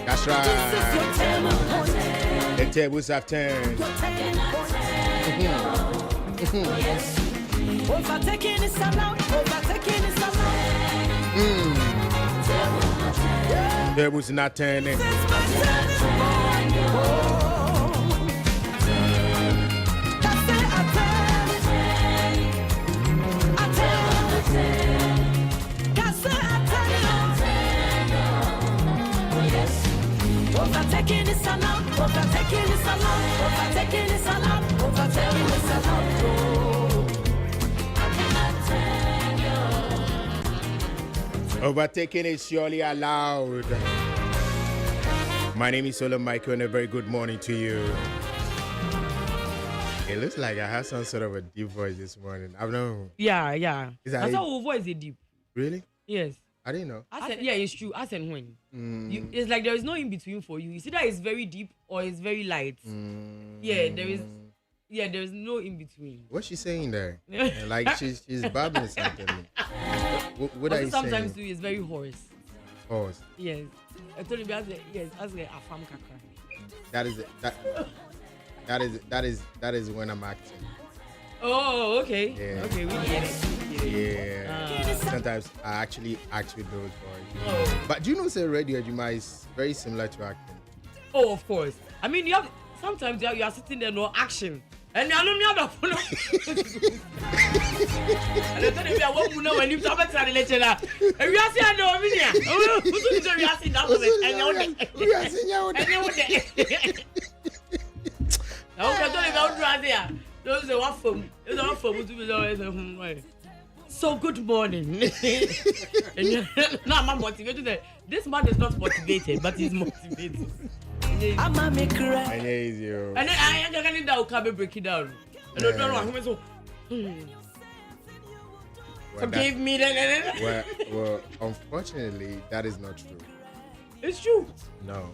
That's right. The tables have turned. Overtaking is allowed. Overtaking is allowed. Tables not turning. Overtaking is allowed. Overtaking is allowed. Overtaking is allowed. Overtaking is allowed. Overtaking is surely allowed. My name is Solo Michael, and a very good morning to you. It looks like I have some sort of a deep voice this morning. I don't know. Yeah. Is that That's our voice is deep. Really? Yes. I didn't know. Yeah, it's true. As and when. It's like there is no in between for you. It's either it's very deep or it's very light. Yeah, there is no in between. What's she saying there? Like she's babbling something. What are you sometimes saying? too, it's very hoarse. Hoarse. Yes. I told you yes, as a farm kaka. That is when I'm acting. Oh, okay. Yeah. Okay, we get it. Yeah. Sometimes I actually act with those voices. Oh. But do you know say radio Juma is very similar to acting? Oh, of course. I mean, sometimes you are sitting there, no action. And you don't have phone. And I tell you, what you know when you talk about the lecture. And we are saying, no, we are saying that. We are saying that. Those are one phone. So good morning. Now I'm motivated. This man is not motivated, but he's motivated. I'm a maker. And then I ain't that will break it down. I don't know so. Forgive me then. Well, unfortunately, that is not true. It's true. No.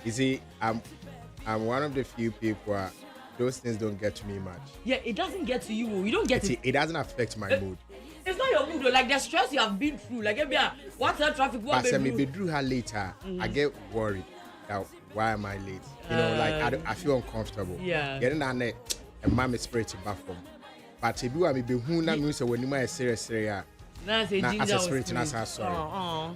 You see, I'm one of the few people where those things don't get to me much. Yeah, it doesn't get to you. You don't get it. It doesn't affect my mood. It's not your mood though. Like the stress you have been through. Like what's that traffic? What but me be through her later. I get worried that why am I late? You know, like I feel uncomfortable. Yeah. Getting that net, and my spirit back from. But if you are me be who na me so when you are serious, na as a spirit na sorry.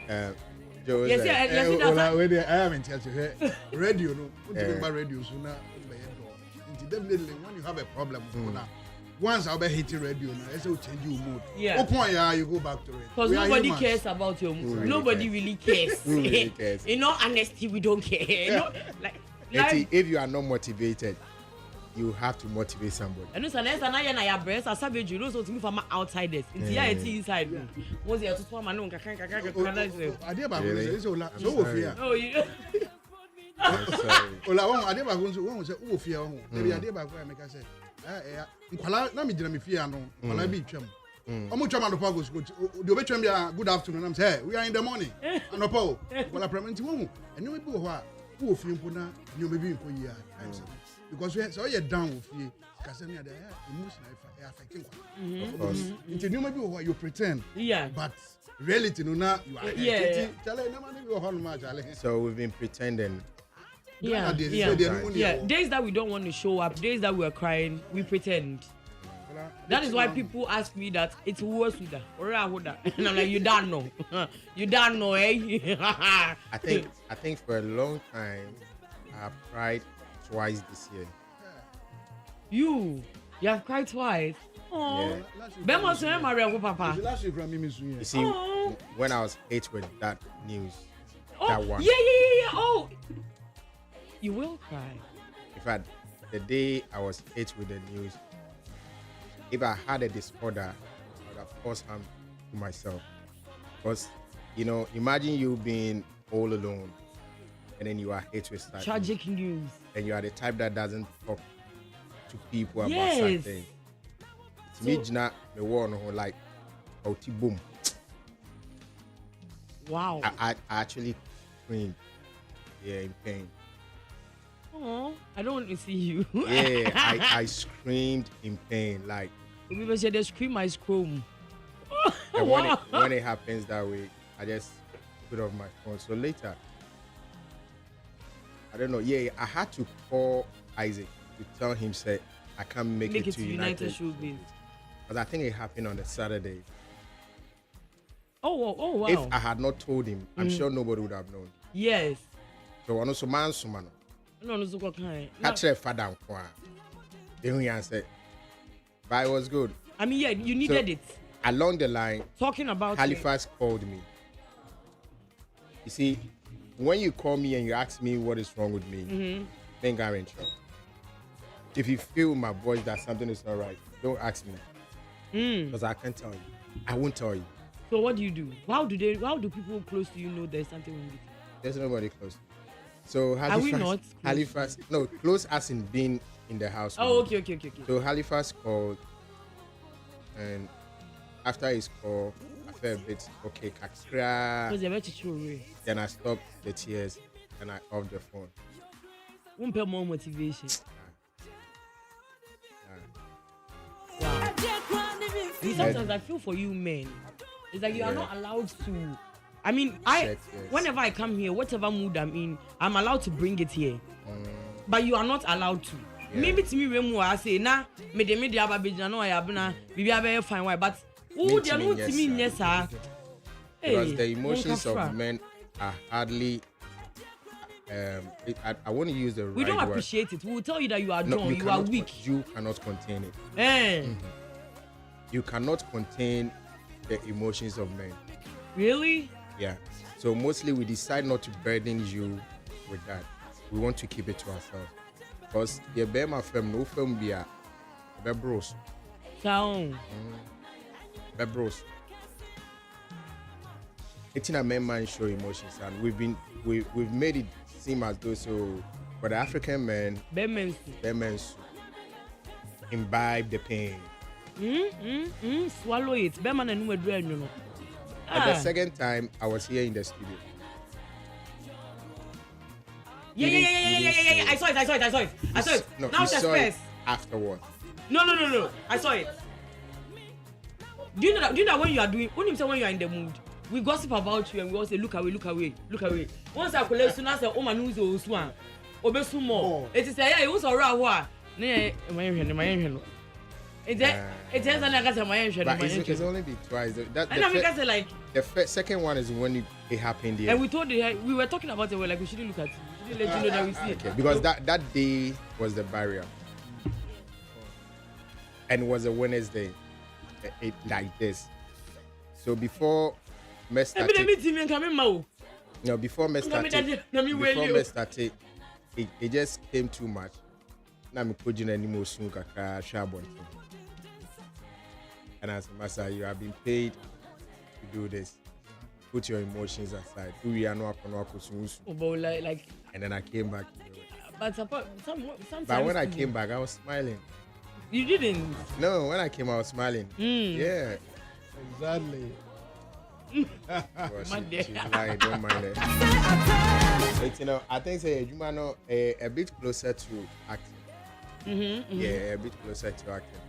Yes, I am in touch with radio. No, radio so now. Definitely, when you have a problem, once I'll be hitting radio now, it's will change your mood. Yeah. You go back to it. Because nobody cares about your mood. Really nobody cares? Really cares. Who really cares? In all honesty, we don't care. You know, like if you are not motivated, you have to motivate somebody. And it's an answer now. Your breast, I savage you. Those to me from outsiders. It's here, it's inside. Once you are to swim, I know. I did about it. So fear. Oh, you. I'm sorry. Ola, one I did about one say, oh fear. Maybe I did about where I make I say, na me jina me fear no. Ola be twam. Omo twam no pagos go. The obetwam bia good afternoon. I'm say, we are in the morning. Anopo. Ola prementi wo. And you be ho a, wo fear mpo na, you maybe mpo yi a. Because so you down with you, because then the emotional affecting. Of course. Until you maybe what you pretend. Yeah. But reality, no, now you are. Yeah. So we've been pretending. Yeah. Days that we don't want to show up, days that we are crying, we pretend. That is why people ask me that it's worse with that. And I'm like, you don't know. You don't know, eh? I think for a long time, I've cried twice this year. You have cried twice. Oh, Papa. You see, when I was hit with that news, that one. Yeah. Oh, you will cry. In fact, the day I was hit with the news, if I had a disorder, I would have caused harm to myself. Because, you know, imagine you being all alone, and then you are hit with that tragic news. And you are the type that doesn't talk to people about yes. something. It's me, Jina, the war, like, boom. Wow. I actually screamed, in pain. Oh, I don't want to see you. Yeah, I screamed in pain, like. People say they scream, I scream. And when it happens that way, I just put off my phone. So later, I don't know. Yeah, I had to call Isaac to tell him, say, I can't make it to United Showbiz. Because I think it happened on a Saturday. Oh, wow. If I had not told him, I'm sure nobody would have known. Yes. So I know so man. No, so what kind? Catch a father and kwa. Then he answered, but it was good. I mean, yeah, you needed it. Along the line, Talking about Halifax called me. You see, when you call me and you ask me what is wrong with me, then I'm in trouble. If you feel my voice that something is not right, don't ask me. Because I can't tell you. I won't tell you. So what do? How do people close to you know there's something wrong with you? There's nobody close. So Halifax, are we not close? Halifax, no, close as in being in the house. Oh, okay. So Halifax called, and after his call, I felt a bit okay, kakra. Because they're about to throw away. Then I stopped the tears and I off the phone. Won't pay more motivation. Nah. Wow. Sometimes I feel for you men. It's like you are not allowed to. I mean, whenever I come here, whatever mood I'm in, I'm allowed to bring it here. But you are not allowed to. Maybe to me, when I say, nah, me de ababijana no ayabna, bibi abe fine why, but who they know to me yes sir. Because the emotions of men are hardly. I want to use the right word. We don't appreciate it. We will tell you that you are drunk, you are weak. You cannot contain it. You cannot contain the emotions of men. Really? Yeah. So mostly we decide not to burden you with that. We want to keep it to ourselves. Because the Bema film, no film be a bebros. Sound. Bebros. It's in a man show emotions, and we've made it seem as though so for the African men, Bemensu imbibe the pain. Swallow it. Beman and we drain, you know. At the second time, I was here in the studio. Yeah. I saw it. No, Now you saw space. it afterward. No. I saw it. Do you know that when you are in the mood, we gossip about you and we all say, look away. Once I collect soon, I say, oh my news is one. Obesu more. It is it was a raw. It's only been twice. The second one is when it happened here. And we were talking about it. We're like, we shouldn't look at it. We shouldn't let you know that we see it. Okay, because that day was the barrier, and it was a Wednesday, like this. So before Mess started, before Mess started, it just came too much. Now me put you in more soon and as a master, you have been paid to do this. Put your emotions aside. We are not like. And then I came back. But sometimes. But when I came back, I was smiling. You didn't? No, when I came, I was smiling. Yeah. Exactly. She's lying. Don't mind it. But I think a bit closer to acting. Yeah, a bit closer to acting.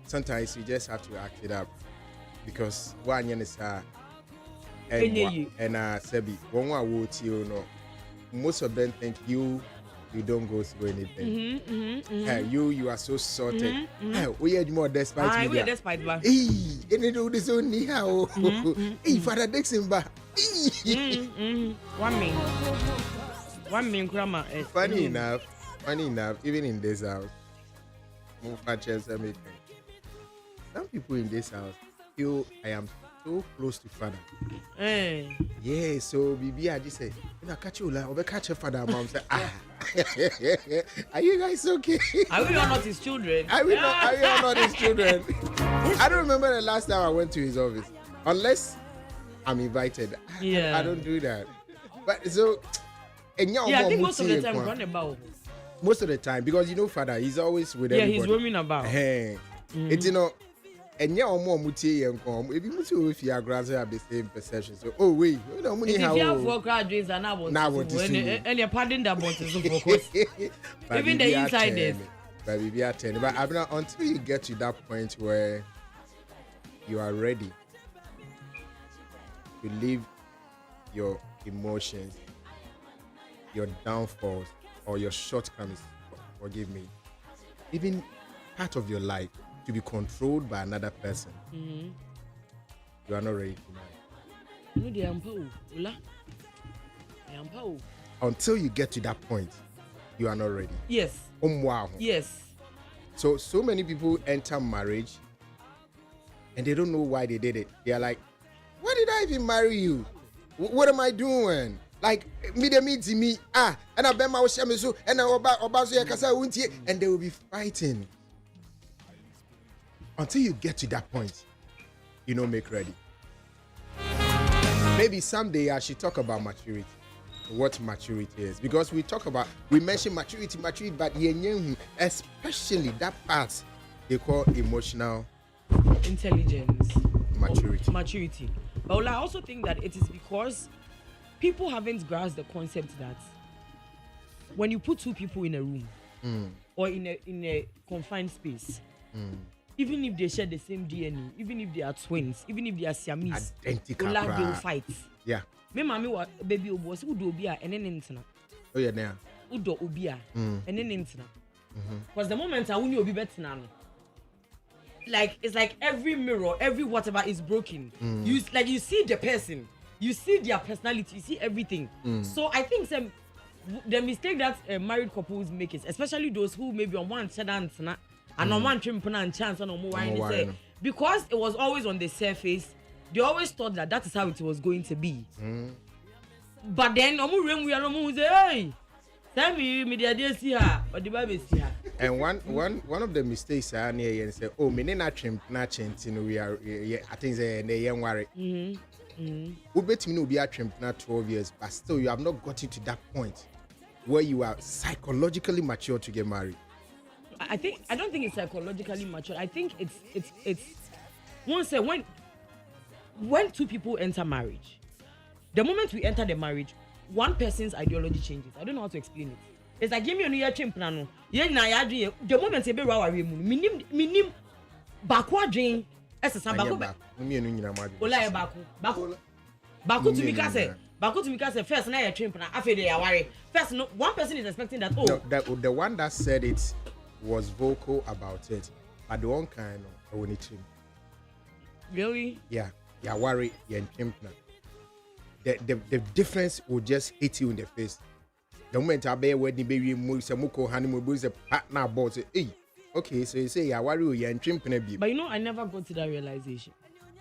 Sometimes you just have to act it up because one is and Sebi, most of them think you don't go through anything. You are so sorted. We had more despite me. Despite and it do this only how. Father Dixon ba. 1 million grammar. Funny enough, even in this house, some people in this house feel I am so close to father. Yeah, so Bibi I just say, catch you like catch your father. Mom say, are you guys okay? Are we not his children? Are we not his children? I don't remember the last time I went to his office. Unless I'm invited. I don't do that. But so I think most of the time run about. Most of the time, because father, he's always with everybody. Yeah, he's roaming about. It's and more muti and come. If you muti if you are granted have the same perception. So wait, if you have 4 graduates and and you're pardon that want to focus. Even the insiders. But we are 10. But until you get to that point where you are ready to leave your emotions, your downfalls, or your shortcomings, forgive me, even part of your life to be controlled by another person, you are not ready to marry. Until you get to that point, you are not ready. Yes. Wow. Yes. So many people enter marriage and they don't know why they did it. They are like, why did I even marry you? What am I doing? Like, me, and I bet my so and and they will be fighting. Until you get to that point, you know, make ready. Maybe someday I should talk about maturity. What maturity is, because we mention maturity, but especially that part they call emotional intelligence, maturity. But I also think that it is because people haven't grasped the concept that when you put two people in a room or in a confined space, even if they share the same DNA, even if they are twins, even if they are Siamese, identical, they will fight. Yeah. Me mami wa baby obo se udo obi a ene ne ntena. Oh yeah, now. Udo obi a ene ne ntena. Because the moment I wuni obi betena no, like it's like every mirror, every whatever is broken. You see the person, you see their personality, you see everything. So I think the mistake that married couples make is, especially those who maybe on one side and on one trimpana and chance on more because it was always on the surface. They always thought that is how it was going to be. But then, we are say, hey, tell me, media see her, or the baby see her. And one of the mistakes I near and say, oh, me na trim na chentin we are. I think they young worry. We bet me no be a trim na 12 years, but still you have not gotten to that point where you are psychologically mature to get married. I don't think it's psychologically mature. I think it's once when two people enter marriage, the moment we enter the marriage, one person's ideology changes. I don't know how to explain it. It's like give me a new year trim plan. The moment you be rawa minim bakwa dream. Baku to me say first na your trim plan. After they are worried. First, no one person is expecting that. Oh, no, the one that said it was vocal about it, but the one kind of when it really? Yeah. You're worried, you're in trim. The difference will just hit you in the face. The moment I bear wedding baby moves a muko honeymoon boys a partner boss. Hey, okay, so you say you're worried, you're in trim. But you know, I never got to that realization.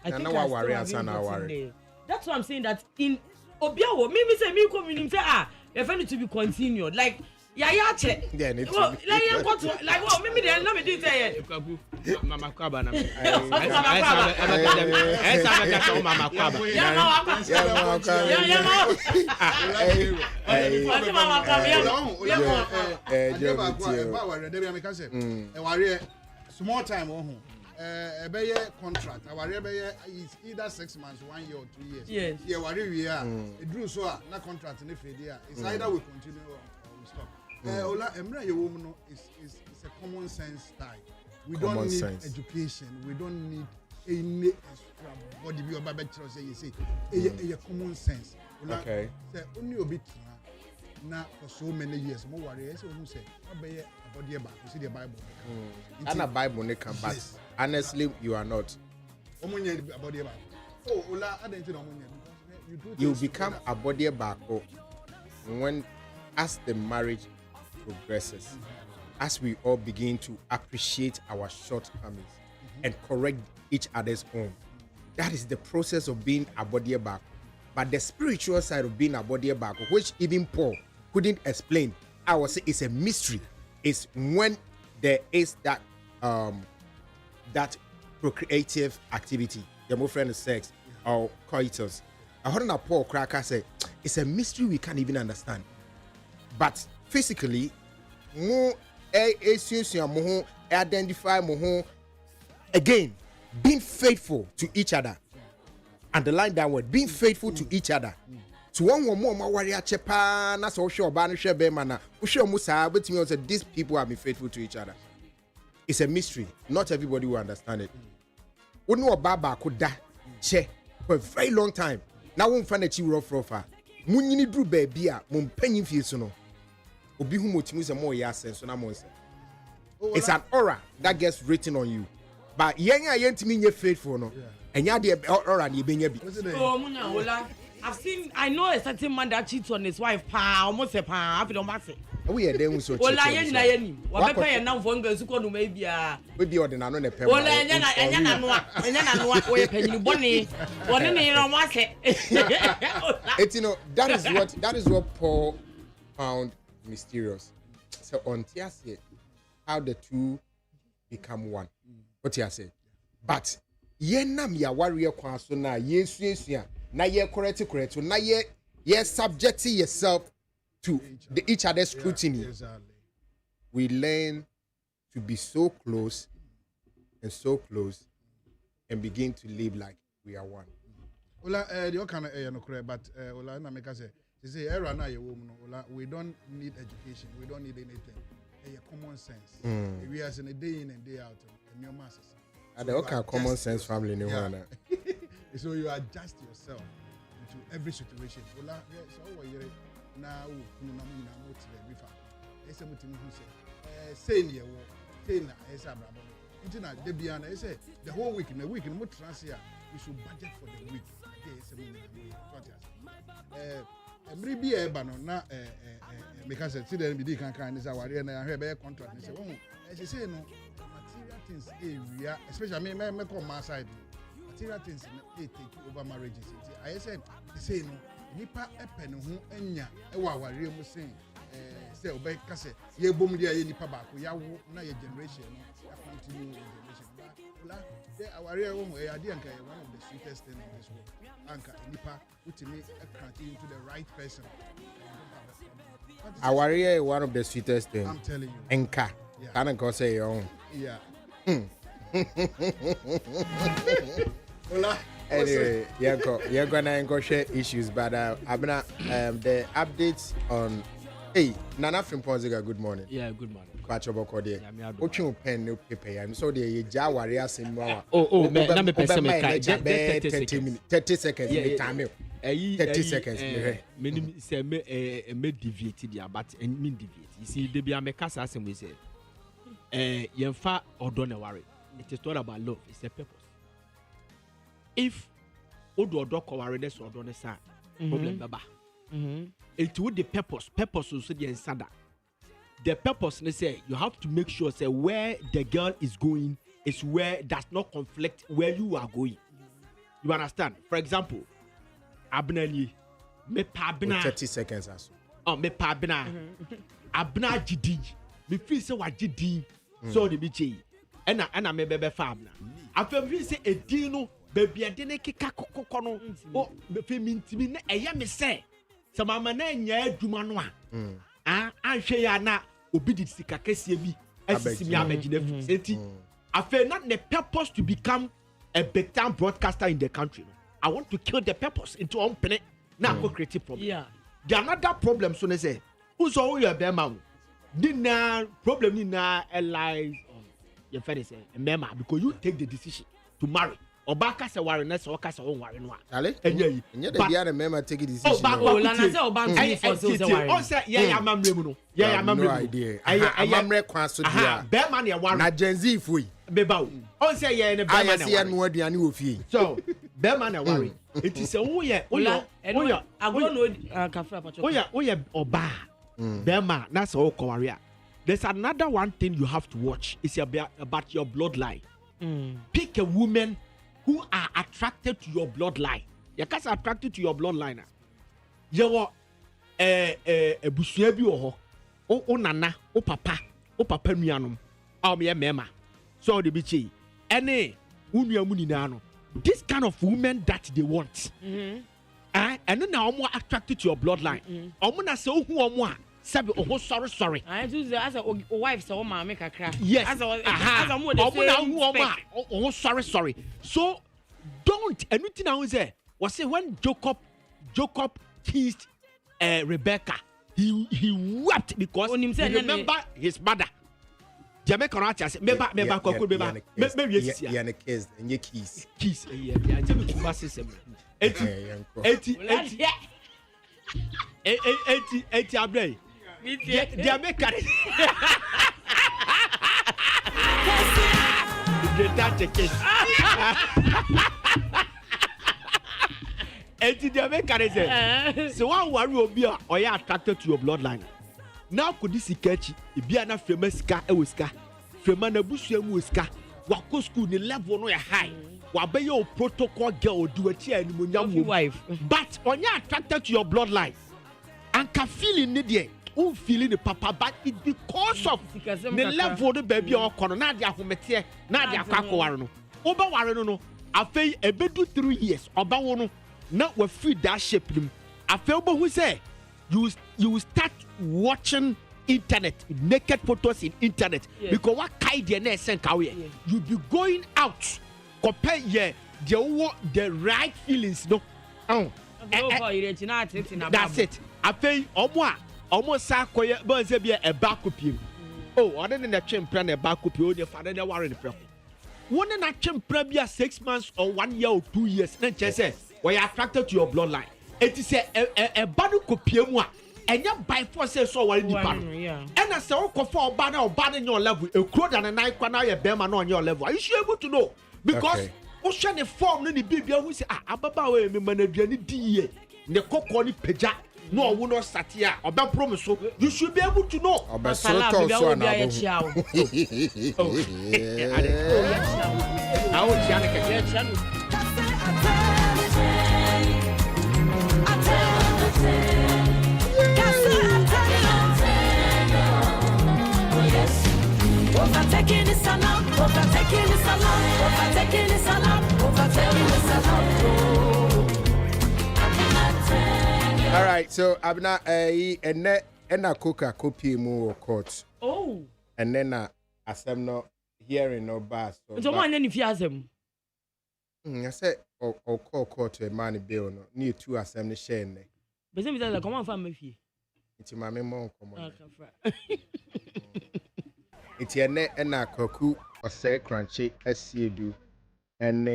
I think I worry as an hour. That's why I'm saying that in Obiawo, maybe say me come say you're going to be continued. Like yeah, check. Then it's like what? Maybe they not me do say Mama Kwaba na. Mama Kwaba. Small time contract. Is either 6 months, 1 year, or 2 years. Yes. Yeah, we are. It drew so na contract in it's either we continue or we stop. Ola, Emra Yowono is a common sense type. We don't need education. We don't need any extra body view about say you say a common sense. Okay. Say only a bit now for so many years. More worry. So who say body back? You see the Bible. And a Bible can but honestly you are not. Body back. Oh, Ola, I didn't know you become a body back when as the marriage progresses, as we all begin to appreciate our shortcomings and correct each other's own. That is the process of being a body back. But the spiritual side of being a body back, which even Paul couldn't explain, I would say it's a mystery, is when there is that that procreative activity, the more friend sex or coitus. I heard Paul Cracker say it's a mystery we can't even understand. But physically, more identify more again, being faithful to each other. Underline that word, being faithful to each other. To one more warrior chepa, na so sure banisha be mana. Usho musa, but me also these people have been faithful to each other. It's a mystery. Not everybody will understand it. We know Baba could die for a very long time. na wo mfa na chi rofa munyini duru baabi a mo mpanyin fie so no obi hu motimu se mo ya senso na mo nse it's an aura that gets written on you but yenya yentimi nye faithful no enya de aura na ebenya bi oh munya ola I know a certain man that cheats on his wife almost a pa after don't say we are dem so ola yen na yen wa be pen na mfo nga su ko no ma bia we bi ordinary no ne pe ola enya na no o ye panyin boni woni ne ro ma se it you know that is what Paul found mysterious. So on Tiasie, how the two become one. What you say? But ye nam ya warrior kwaso na yesu na ye correct na ye subject yourself to each other's scrutiny. Yeah, exactly. We learn to be so close and begin to live like we are one. Ola the kind of no correct but ola na make say era na ye woman ola we don't need education, we don't need anything. Common sense. We are in a day in and day out in your masses. The okay common sense family no one. So you adjust yourself into every situation. Ola so what you now no na mo na mo tire bi fa. Ese mutim hu say na esa brabo. Intina de bia na say the whole week na week no mo transfer we should budget for the week. Every be eba no na because see them be kan is our na here be contract say oh she say no material things area especially me come my side material things they take over marriages I said say no nipa epe no ho anya e wa aware mu say say obe ka say ye bom dia ye nipa ba ko ya wo na ye generation no ya continue generation ba aware wo e ade anka one of the sweetest thing in this world anka nipa utimi attract into the right person. Aware is one of the sweetest things. I'm telling you. Enka. Can I say your own? Yeah. Anyway, you're gonna share issues, but I'm gonna the updates on. Hey, Nana from Ponziga, good morning. Yeah, good morning. Kwachoboko there. What you pen no paper? I'm so the Jawari asin more. Let me person 30 seconds. Yeah, time. 30 seconds. Many say me deviate there, but mean deviate. You see, they be a mekasa as we say. Yenfa or don't worry. It is not about love. It's a purpose. If Odo Doko worry or don't say problem, baba. It would the purpose also the answer. The purpose they say you have to make sure say where the girl is going is where does not conflict where you are going. You understand? For example, abnani me pabna 30 seconds also. Oh me pabna abna gidi me feel say wa gidi so the bichi and me bebe fabna after we say edino baby adene kika kokoko no o me fe mintimi na eye me say so mama na nya aduma no a anhwe ya na obi di sika kese bi asisi abegina fi enti after not the purpose to become a big time broadcaster in the country. I want to kill the purpose into one penny. Now go create problem. Yeah. The another problem so they say who's all your bema dina problem ni na lies your friend say remember because you take the decision to marry. Obaka say worry na say oka say won worry no a. Ale? Enye the bia remember take the decision. Oh, la na say obantu for so say worry. On say yeah amamre mu no. Yeah amamre mu. No idea. Amamre kwan so dia. Bema na worry. Na Gen Z foi. Beba o. On say yeah na bema na worry. No aduane wo fie. So bema na worry. It is a woye agro no kafra pacho. Oye oba. Bema na say o worry. There's another one thing you have to watch. It's about your bloodline. Pick a woman who are attracted to your bloodline. You can't attracted to your bloodline. You were busua bi wo ho. O nana, o papa nuanom. Me mema. So the bichi. Any unuamu nyina no. This kind of women that they want. And then now omo attracted to your bloodline. Omo na say ohu omo a sabi sorry. I do as a wife so ma make akra. Yes. As a mo dey say sorry. So don't anything I say was say when Jacob kissed Rebecca, he wept because he remember his mother. Jamaica not say me kiss. Eti abre. Dia make carry. Get that ticket. Eti dia make carry say. So one worry obi a or you attracted to your bloodline. Now could this ikachi e bia na frema sika e wosika. Frema na busua mu wosika. Wa ko school ni level no high. Wa be your protocol girl do a tia ni monyam wife. But on you attracted to your bloodline. And can feeling ni there. Who feeling the papa but it because of the level the baby or kono na dia homete na dia kwako ware no. Oba ware no afei ebedu 3 years oba wo no na we feed that shape nim. Afei obo hu say you start watching internet, naked photos in internet, because what kind of you be going out compare the right feelings no. That's it. I pay almost sakoye but say be a backup. Oh, other than the champion a backup you the father they worry the problem. One na champion 6 months or 1 year or 2 years then just say we are attracted to your bloodline. It is a bad copy mu and you by force say so worry the pan. And as so ko for bad in your level a crowd and a night kwana your bema on your level. Are you sure able to know? Because o share the form no the baby who say ababa we me manaduani di ne kokoni peja no wo no satia oba promise so you should be able to know. Obesoro to so na bo. I will channel ke overtaking is a lot, overtaking is a lot, overtaking is a lot, overtaking is a lot. All right, so abna and na coca copy mu court. Oh. And then asem no hearing no bas. So one any fiasem. I said or call court to a man bill no near 2 asem the share ne. But say that come on family fee. It's my mom come on. It's a net and a cocu or say crunchy as you do. And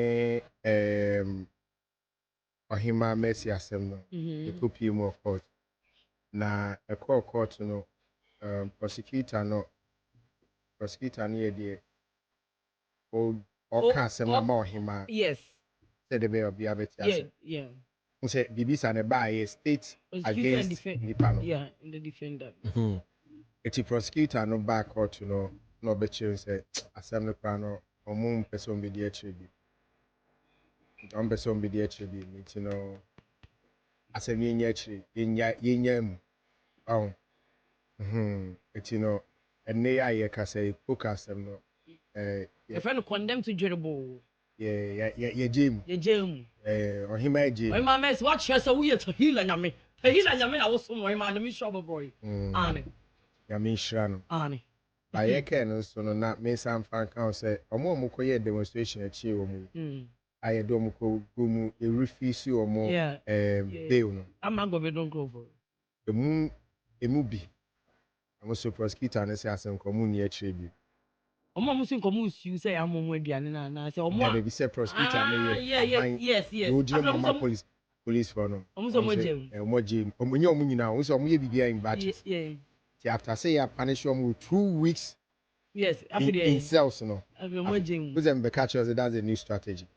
or him my mercy assembly. The copy more court. Na a call court no prosecutor near the old or castle more him. Yes. Said the bear be able to. Yeah. Say BB's and a by a state against the panel. Yeah, in the defender. It's a prosecutor no back court to no betcha say assembly panel or moon person be the attribute. Don't person be the attribute, you know. As a mean actually in yam. Oh, it's and they I can say poker some no. If I condemn to durable. Yeah, Jim. Or he might Jim. My mess, watch her so weird to heal and yammy. Heal and yammy, I was so my man, me shop boy. Annie. Yamin Shrano. Annie. I can also not make some fan count say, or more Mukoya demonstration at Chiu. I don't go a refuse or more. Yeah, I'm not going to don't go for the moon, a movie. I'm also prosecutor and say, some community tribute. I'm almost in commune, you say I'm on Wendian and I say, oh, maybe say prosecutor. Yes. Police for no. Almost and what Jim, when you're now, so maybe behind badges. Yeah. After say I punish you 2 weeks. Yes, in cells, no. Who's them catchers? That's a new strategy.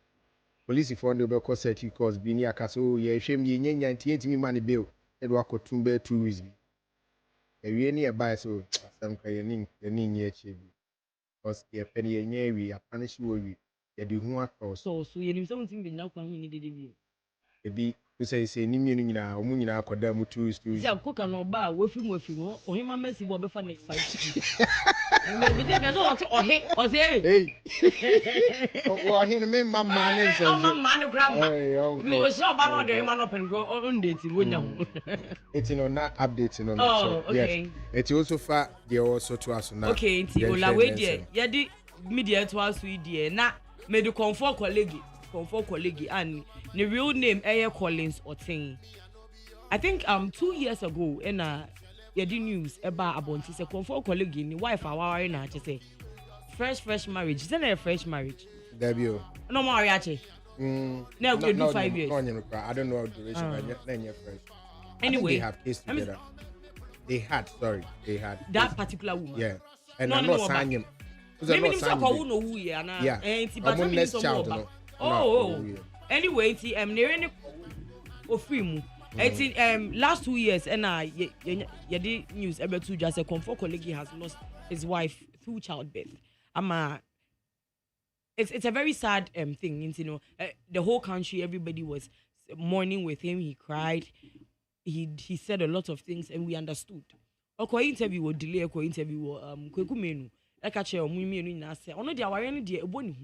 Police if one double cost set you cause be near castle, ye shame ye 98 money bill. It walk or 2 weeks. A year nearby, so some crying ye chibi. Because ye penny and ye we are punish you. Ye do one cause. So you need something be now coming in the review. A be to say, Nimina, or Munina, Kodamu 2 is to. Yeah, cook and no bar, working with you, or him a messy will be funny. Or hey, or him, my man, my man, we was not about the man up and go on dating window. It's not updating on. Oh, okay. It's also far, they also to us now. Okay, it's Ola way, dear. Yadi media to us, we dear. Now, made the comfort colleague and the real name Air Collins or thing. I think 2 years ago in the news about Abonti say comfort colleague ni wife our na say fresh marriage. Is it a fresh marriage? Debut. No more yache. Now we do 5 years. I don't know duration. Anyway, they have case together. They had that particular woman. Yeah, and I'm not signing him. Maybe him so called no who ya na. But I'm next child. Oh. Anyway, near Ofrimu. Last 2 years, and the news about to just a comfort colleague has lost his wife through childbirth. It's a very sad thing, you know. The whole country, everybody was mourning with him. He cried. He said a lot of things, and we understood. Oko interview or delay, oko interview kwekumenu. Like I say, omumi na say. Ono dia ware no dia eboni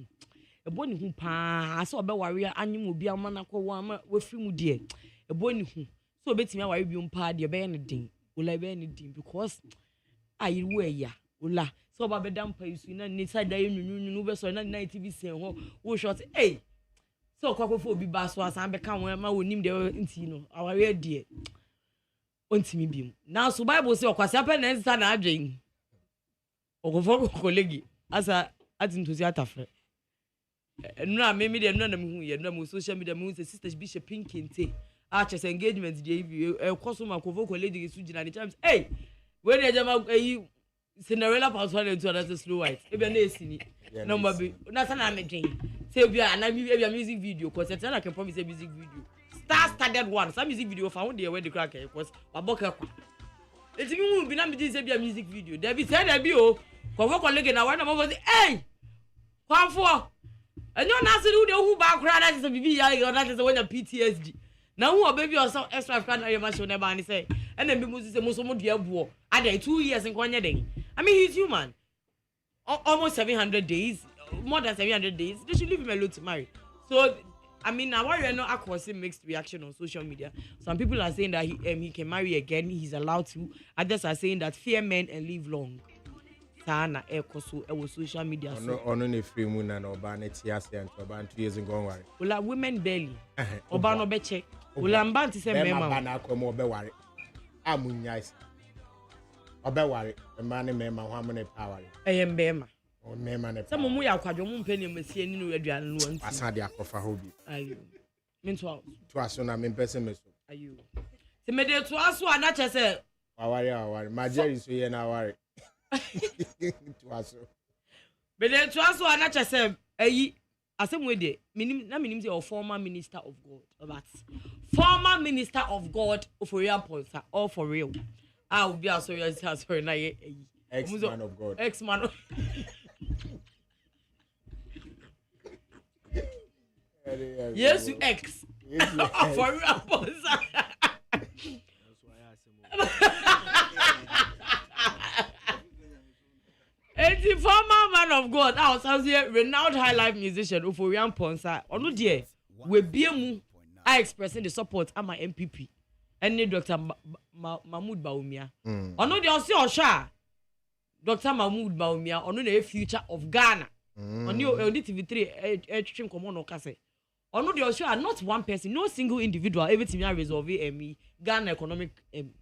hu pa. Asa obe ware anyim obi amana ko wa wafiri mu dia. Eboni hu. So obetimi ware bi umpa dia be ne din. Ola be ne din because ayiru eya. Ola so oba be dampa isu na ni side da yunu be so na TV sen ho. Wo short eh. So kwakofo obi ba so asan be ka won ma wonim de nti no. Aware dia. Ontimi biom. Now so Bible say okwase apen na nsa na adwen. Okofo kolegi asa atinto si atafre. No me de no na me hu ye no mo social media me hu say sisters bishop pinkente. Chess engagement dey koso ma okofo kolegi su gina the times. Hey, we dey jama Cinderella passport into that slow white. E be na esini. Number be na sana me dwen. Say bia na me bia music video cause say na can promise a music video. Started one. Some music video found there where the crack was Baboka. It's even be na me say be a music video. There be said there be oh. Convo colleague na one of say hey. Come for. And you na say who background that is a BB ya that is when a PTSD. Now who baby or some extra can na your show never and say and then be Moses say most mo dia buo. Are 2 years in kwanya den. I mean he's human. Almost 700 days, more than 700 days. They should leave him alone to marry. So I mean, now we're not across mixed reaction on social media. Some people are saying that he can marry again. He's allowed to. Others are saying that fear men and live long. Sana social media. No free moon and Obana Tiasi and Oban 2 years ago. Well, women barely. Obano beche. Well, I'm bound to say, Mema, come over worry. I'm nice. Obewari, the man in Mema, how many power? I am Bema. Oh, Mema, some of my quadrum penny, Monsieur, no, Adrian, once. I said, I offer hobby. Are you? Mean to us, I'm in pessimist. Are you? The middle to us, one, not just say, my Jerry is here now. Worry. To us. But then to us, one, not just say, I some way there, meaning or former minister of God. That's former minister of God for real, all for real. I will be sorry, ex-man of God. Ex-man of Yes, you ex. For real, it's the former man of God. I was here, renowned high life musician, Uforian Ponsa. Ono dear, we be mu. I expressing the support at my MPP. And Dr. Mahmoud Baumia. Ono de osi osha. Dr. Mahmoud Baumia, ono the future of Ghana. On your TV3 stream come on okase. Ono de osha not one person, no single individual everything resolve Ghana economic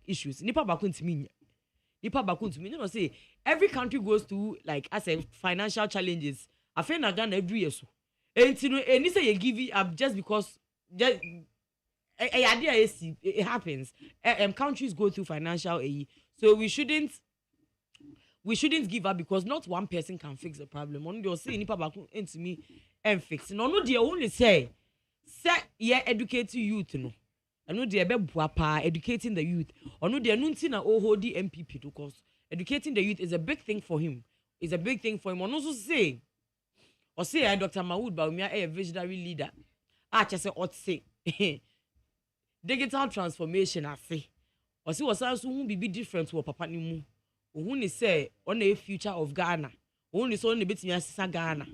issues. Nipa bakuntimi. Nipa bakuntimi. You know say every country goes through like I said financial challenges. I feel na Ghana every year so. And you know, and say you give it up just because just it happens. Countries go through financial aid, so we shouldn't give up because not one person can fix the problem. Only you say nipa back into me and fix. No, they only say educate youth no. I know they be buapa educating the youth. Or no, they are not na hold the MPP because educating the youth is a big thing for him. It's a big thing for him. And also say Dr. Mahmoud Baumia a visionary leader. Just say what say. Digital transformation I say. Or see was also who be different to papa ni mu. Who ni say on the future of Ghana. Only so only bit me assisa Ghana.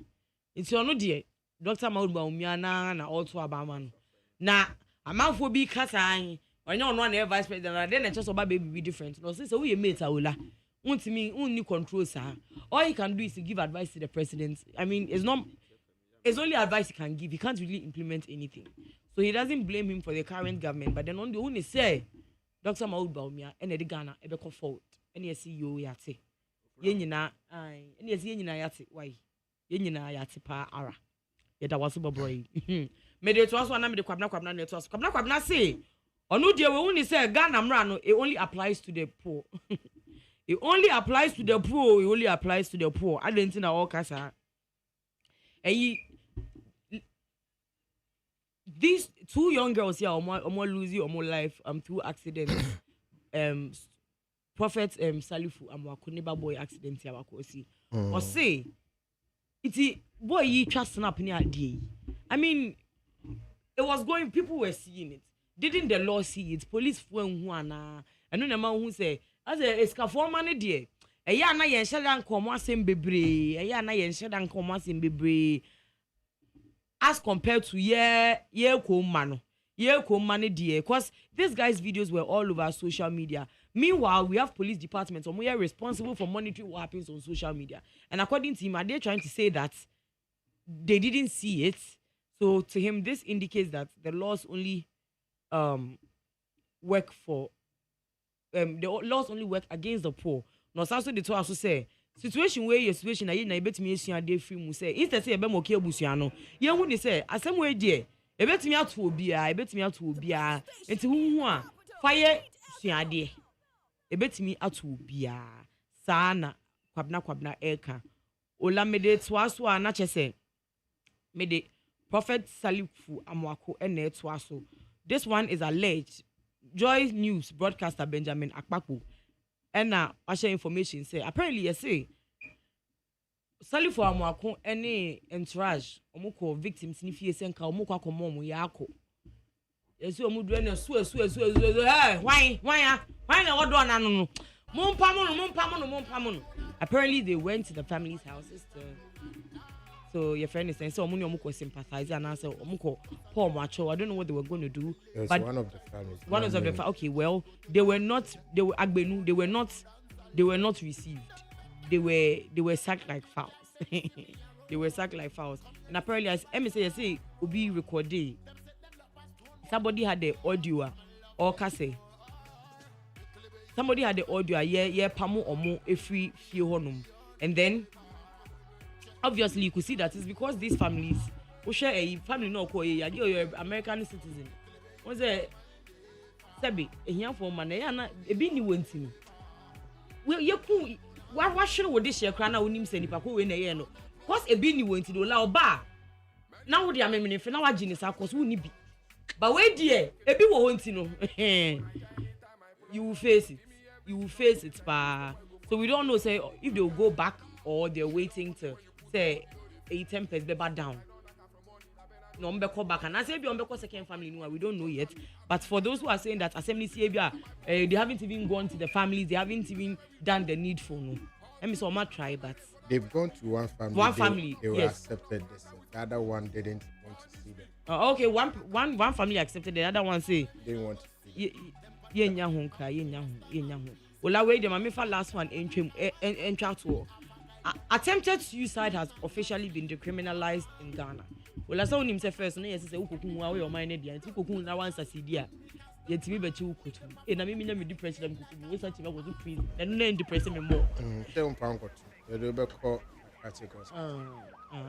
It's no dear. Dr. Mahmoud Baumia na also abaman. Na amanfo bi kasa an. Onye ono na vice president then just oba baby be different. No say so we mate awola. Untimi unni control sir. All he can do is to give advice to the president. I mean, it's only advice he can give. He can't really implement anything. So he doesn't blame him for the current government. But then on the only say, Dr. Mahmoud Baumia and the Ghana ebe come forward. Any CEO yate. Yenyina any yenyina yate. Why? Yenyina yate pa ara. Yeda wasu boy. me de to aso na me de kwabna na to aso kwabna say onu de we woni say Ghana mra no it only applies to the poor. It only applies to the poor. It only applies to the poor. I don't think na all kasa. These 2 young girls here omo losing omo life through accident. Prophet Salifu amwako neighbor boy accident here wako see. Or say iti boy yi twa snap ni ade. I mean it was going, people were seeing it. Didn't the law see it? Police went who ana. And no man who say as a escafo man dear. Eya na yen shedan komo asem bebre. Eya na yen shedan komo asem bebre. As compared to ye ko man dear. Because these guys' videos were all over social media. Meanwhile, we have police departments and we are responsible for monitoring what happens on social media. And according to him, are they trying to say that they didn't see it? So to him, this indicates that the laws only work for the laws only work against the poor. No, also the two also say situation where your situation na ebetimi esua dey free mu say instead say ebe mo ke abusua no ye hu ni say asem we dey ebetimi ato obi a enti hu a fire sua dey ebetimi ato obi a saa na kwabna eka ola mede to aso a na chese mede Prophet Salifu amwako ene to aso. This one is alleged. Joy News broadcaster Benjamin Akpakpo and I share information say apparently you say Salifu amwako any entourage omuko victims ni fie senka omuko akomo omu yako yesu omu do na su why na wodo na no mumpa apparently they went to the family's houses to so your friend is saying so omuko sympathize and answer omuko Paul Macho. I don't know what they were going to do. Yes, but one of the families. One of the families. Okay, well, they were not received. They were sacked like fowls. They were sacked like fowls. And apparently as MSA Ubi recorded somebody had the audio or kase. Somebody had the audio pamu omo every few honum. And then obviously you could see that it's because these families who share a family no ko you're American citizen. Was a sabi ehia for man na ebi ni wantini. We yeku wa hwere wo de hye kra na onim se nipa ko we na ye no. Cause ebi ni wantini ola oba na wo de amemene fe na wa gini sa cause wo ni bi. But we die ebi wo wantini you will face it pa. So we don't know say if they will go back or they're waiting to say a tempest be back down. No mbeko back and I say be mbeko second family no we don't know yet, but for those who are saying that assembly CABR they haven't even gone to the families, they haven't even done the needful no. Let me so much try, but they've gone to one family. They were yes. accepted this. The other one didn't want to see them. Okay, one family accepted, the other one say They want to see them. Ye nya ho. Ola we the mamifa last one entry to attempted suicide has officially been decriminalized in Ghana. Well, as on himself first, no, yes, say ukukun wa we o mind dia, nti ukukun na wan sasidia. Yetimi be chi ukutu. E na me depression am kuku. We search me go to prison. And no depression me more. Say on pound got. They be call articles.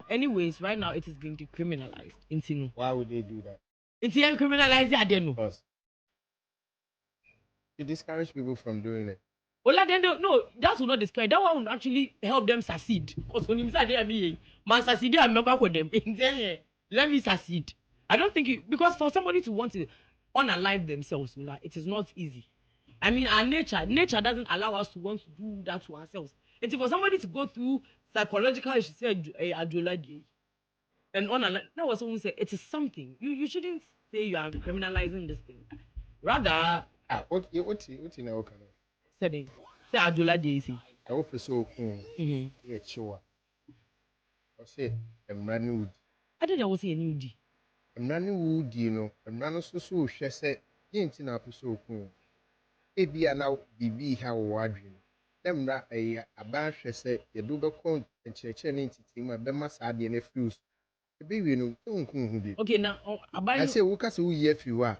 Anyways, right now it is being decriminalized. Intinu. Why would they do that? It's decriminalized adenu. Because to discourage people from doing it. Well, then no, that will not discourage. That one will actually help them succeed. Because when you say man succeed, I'm not with them. Let me succeed. I don't think because for somebody to want to unalive themselves, it is not easy. I mean, our nature doesn't allow us to want to do that to ourselves. It's for somebody to go through psychological, she said, adrenaline, and unalive. That was someone said it is something. You shouldn't say you are criminalizing this thing. Rather, what in our kind of say adrenaline. I hope so. Yeah, sure. I say, I'm running wood. I don't know what's a new D. I'm running wood, you know. I'm running so she said, you ain't in our so cool. It be now be how wandering. Them that a bash said, you do the count and church and entity, my bemas are the nephews. The baby, no, don't. Okay, now, I say, look at who ye if you are.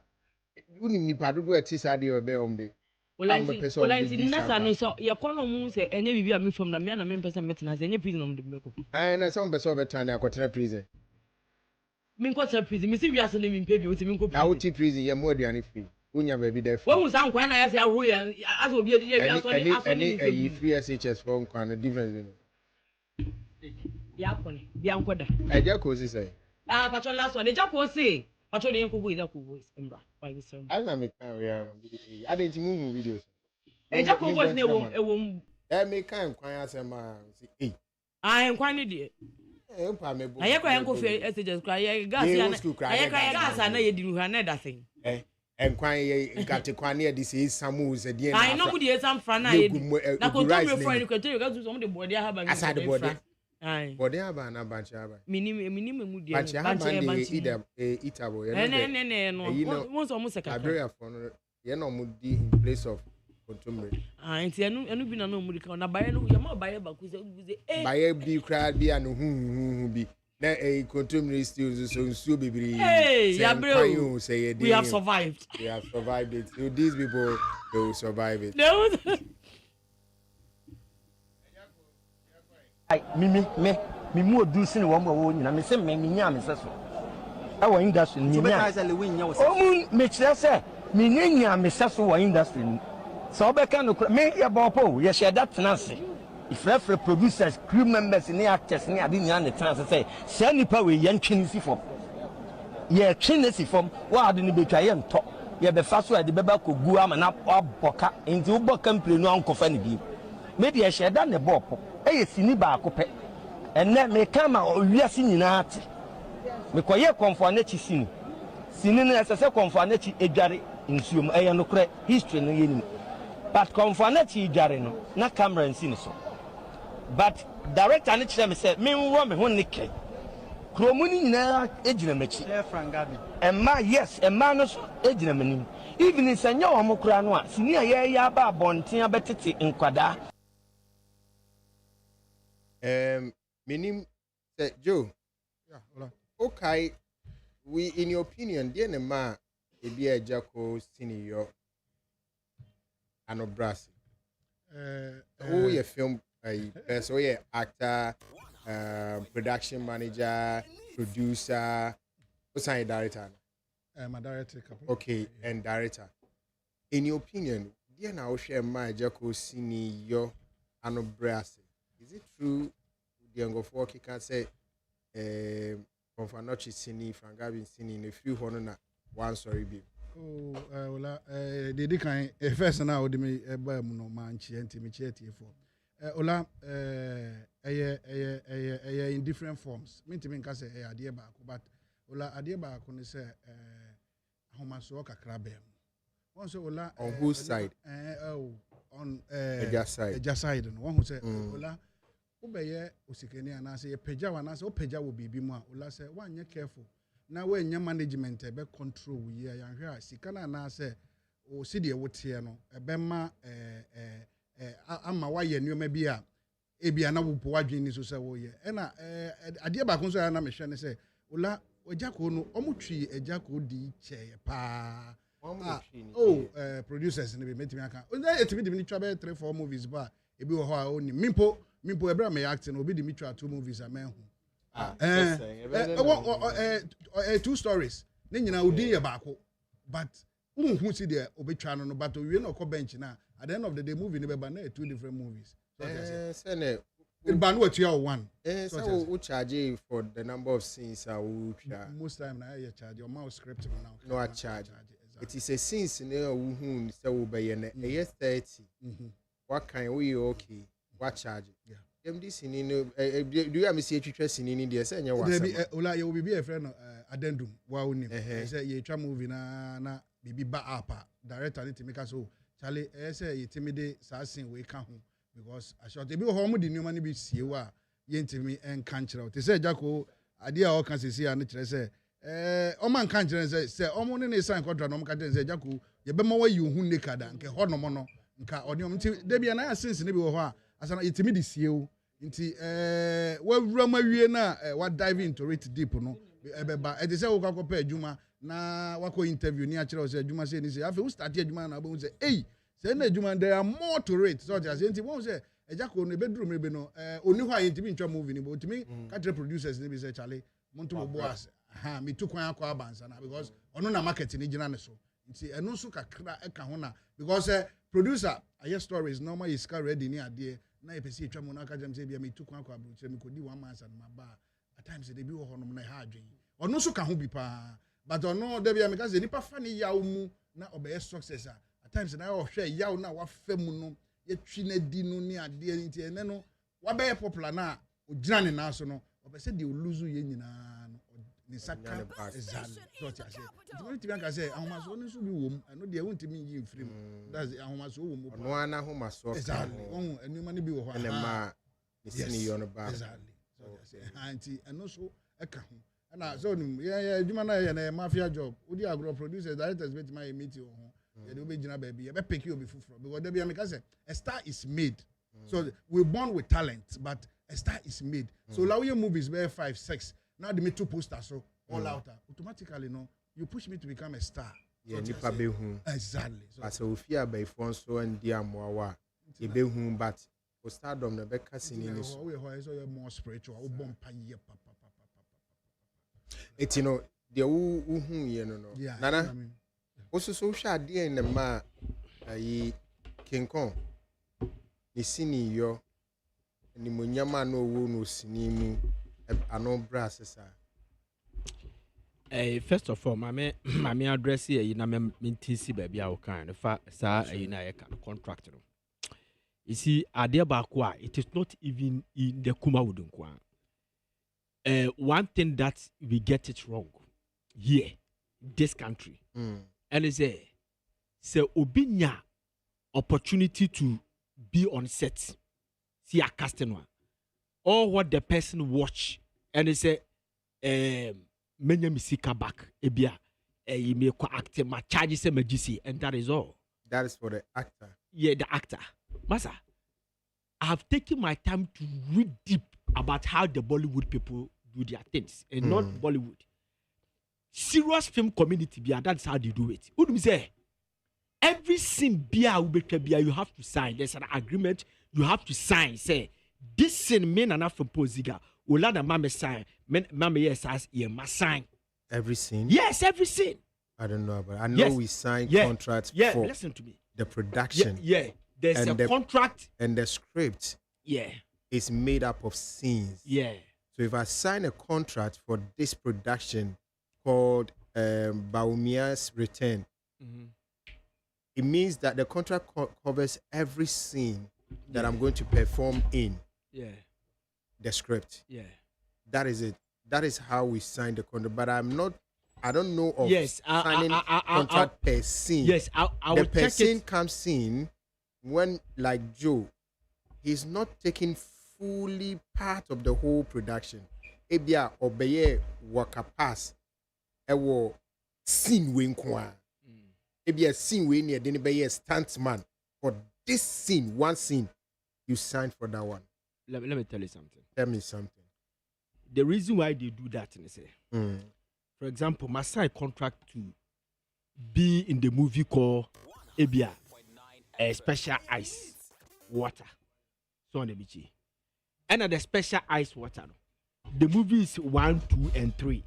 You need me, but do it is idea of the well, I see nothing. So your column say, and you be from the man and person met as any prison on the milk. And some person of a time I got a prison. Me ko tell prison. Me see we are selling me pay bi o ti me ko prison. I would prison ye more than free. Unya baby there. When we san kwan na ya say awo ya as obi e bi aso any free SHS for kwan difference. Ya kone, bi ankoda. Eja ko si say. Patron last one. Eja ko say. Patron yen ko go ida ko voice embra. Why this one? I na me kan we I didn't move videos. Eja ko voice na ewo. Me kan kwan asema say Kwan ni de. Aye kwa yanko fe SHS kwa ye gas ya na. Aye kwa gas na ye diru ha na da sen. Kwan ye gate kwan ne de say samu ze de na. I know good ye sam fra na ye. Na ko to me friend ko to you some de body ha ba me. Asa de body. Aye. Body ha ba na banchi ha ba. Minim mu de. Banchi ha ba de eatable ye no. Ne no. Won so mo seka. Abria for no ye no mu di in place of contumely. Nti enu bi na no mu ka na baye no ye ma baye ba ku se baye bi kra bi anu hu bi na contumely still so nsuo bebiri say we have survived it. So these people they will survive it. me mu odu sin wo mo wo nyina me se me nya me se so awo industry ni nya o mu me kire se me nya me se so wo industry ni so obeka no me ye bopo ye share that tenance if refer producers crew members ni actors ni ade nya ne tenance say nipa we ye ntwini si fom ye twini si fom wa ade ni betwa ye nto ye be fa so ade beba kogu ama na aboka nti wo boka mple no ankofa ne bi me de share that ne bopo eye sini ba akopɛ enne me kama owiase nyina ate me koye konfo na chi sini no esese konfo na chi edware nsuom eye no kore history no yenim but konfo na chi edware no na camera nsini so but director ne kire me say me nwo me ho ne kai kromuni nyina ejina machi emma no so ejina manim even senya wo mo kura no a sini a ye ya ba abonten abetete nkwada. Meaning that Joe. Yeah, hola. Okay. We in your opinion, dear Nema, a be a Jacko senior and Obrasi. Your film so yeah, actor, production manager, producer, what's my director? My director couple. Okay, and director. In your opinion, dear now share my Jacko senior and Obrasi. Is it true the Angofo can say Confanochi Sini, Frangabi Sini in a few honor one sorry be? Oh, well, the decline first now the me no manchi and Timicheti for Ola in different forms. Mean to me, can say a dear back, but Ola a dear back on say Homasoka Crabem. Also, Ola on whose side? On just side, and one who say Ola. Obeye osikeni anase ye peja wanase o peja wo bibi mu a ola se wanye careful na we nya management be control wo ye yanhwe a sika na anase o sidi e wote no ebe ma ama wa ye nneoma bi a ebia na wo po wadwen ni so se wo ye e na ade ba kon so ya na me hwe ne se ola ojako no omutwi ejako di che pa producers ne be metimi aka o na etimi di ni twa be 3-4 movies ba ebi wo ho a oni Mimpo ebra me acting obi di mitwa 2 movies amen ho 2 stories ne nyina odi ye baako but unhu si de obetwa no but we no ko bench na at the end of the day movie ne be ba na 2 different movies say ne ba no atu 1 so we charge for the number of scenes most time na you charge your mouse script now no charge it is a scenes ne hu say we be ye na 30 what kind we okay what charge? Yeah. MD Sinino, do you have me see a teacher Sinini? Dear, say, Ola, you will be a friend of addendum. Wow, say, you try movie na bibi ba apa. Director, need to make us so. Charlie, say, you timid, sassing, we come home because I shot a bit of home, the new money be see what you to me and can't out. They say, Jacko, idea all can see and say, man can't say, Omo is sign contract, no can say, Jacko, you be more you who naked and can hold no mono. Nka onium nti de bia na sense ne bi wo ho a asana yetimi de sieu nti wa wura mawie na wa dive into it deep no ebeba e de se wo kwakopa adwuma na wako interview ni a kire wo se adwuma se ni se afi wo start adwuma na bo se se na adwuma there are more to it so just nti won se ejako no bedroom me be no oni ho a yetimi ntwa movie ni bo timi ka kire producers ni bi se chale monto bo boss me took one akwa abansana because ono na market ni gina ne so nti eno so kakra eka ho na because producer aye stories normal is car ready ni ade na e pese etwa mo na aka jam say bia me took one akwa abroche me kodi 1 month and ma ba at times they be wo honom na ha adwen ono so ka ho bi pa but ono de bia me ka say nipa fa ni yaw mu na obey success at times na o hwe yaw na wa fa mu no ye twi na di no ni ade nti ene no wa be popular na o gina ne na so no obese de o lose ye nyina no ni saka exactly so ti ase ti bi aka say ahomaso no so bi wom no de wontimi yi mfrim that's ahomaso wom no ana ahomaso exactly won enuma ne bi wo ho ene ma ni sini yo no ba exactly so ti ase anti eno so eka ho na so ni yeah djuma na ye na mafia job odi agro producers directors bet my meeting ho ye de obegina ba bi ye be pick you be fufuro because there be am say a star is made so we're born with talent but a star is made so like your movies where 5 6 now the me two posters so all out automatically no you push me to become a star yeah nipa be hu exactly so as we fear by phone so and dia moawa e be hu but for stardom na be kasini ni so we so you more spiritual we bomb pa ye papa it you know the hu ye no nana also so hwa ade en ma ayi King Kong ni sini yo ni monyama no wo no sini mu ano brass sa first of all mame address here na me ntisi ba bia wo kan fa sa na ye kan contract no you see ade ba ko a it is not even in the kuma wudunko one thing that we get it wrong here this country and is say obinya opportunity to be on set see a casting one or what the person watch and they say menya misika back ebia you may ko act ma charge say magisi and that is all. That is for the actor. Yeah, the actor. Masa, I have taken my time to read deep about how the Bollywood people do their things and not Bollywood. Serious film community bia, that's how they do it. What do you say? Every scene bia you have to sign. There's an agreement you have to sign. Say this scene men enough for posiga. Ola na mama sign. Mama yes as must sign. Every scene. Yes, every scene. I don't know, but I know we signed contracts for listen to me. The production. Yeah. There's a contract. And the script. Yeah. Is made up of scenes. Yeah. So if I sign a contract for this production called Baumia's Return, it means that the contract covers every scene that I'm going to perform in. Yeah. The script. Yeah. That is it. That is how we signed the contract. But I don't know of signing contract per scene. Yes, I the will per check scene it. comes in when, like Joe, he's not taking fully part of the whole production. Ebia obeye waka pass. Ewo scene we nkwa. Ebia scene we near then be a stuntman. For this scene, one scene, you signed for that one. Let me tell you something. Tell me something. The reason why they do that, for example, my sign contract to be in the movie called Ebia, a special ice water. So on the beach. And the special ice water. The movie is 1, 2, and 3.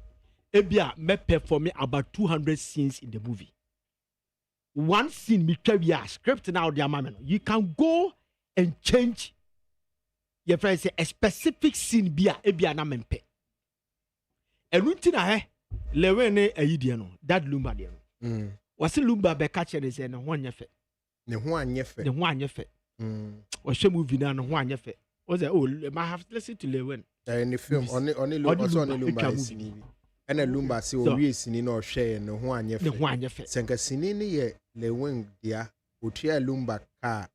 Ebia may perform about 200 scenes in the movie. One scene, me tell you, script now, dear man. You can go and change. Your friend say a specific scene bia ebia na mempe. Erunti na he lewe ne ayidie no that lumba de no. Wase lumba be catch dey say ne ho anya fe. Ne ho anya fe. Ne ho anya fe. Wo movie na ne ho anya fe. O say oh I have to listen to lewe. In the film only lumba sini. And a lumba say o wie sini na o hwe ne ho anya fe. Ne ho anya fe. Senka sini ne ye lewe dia otua lumba ka.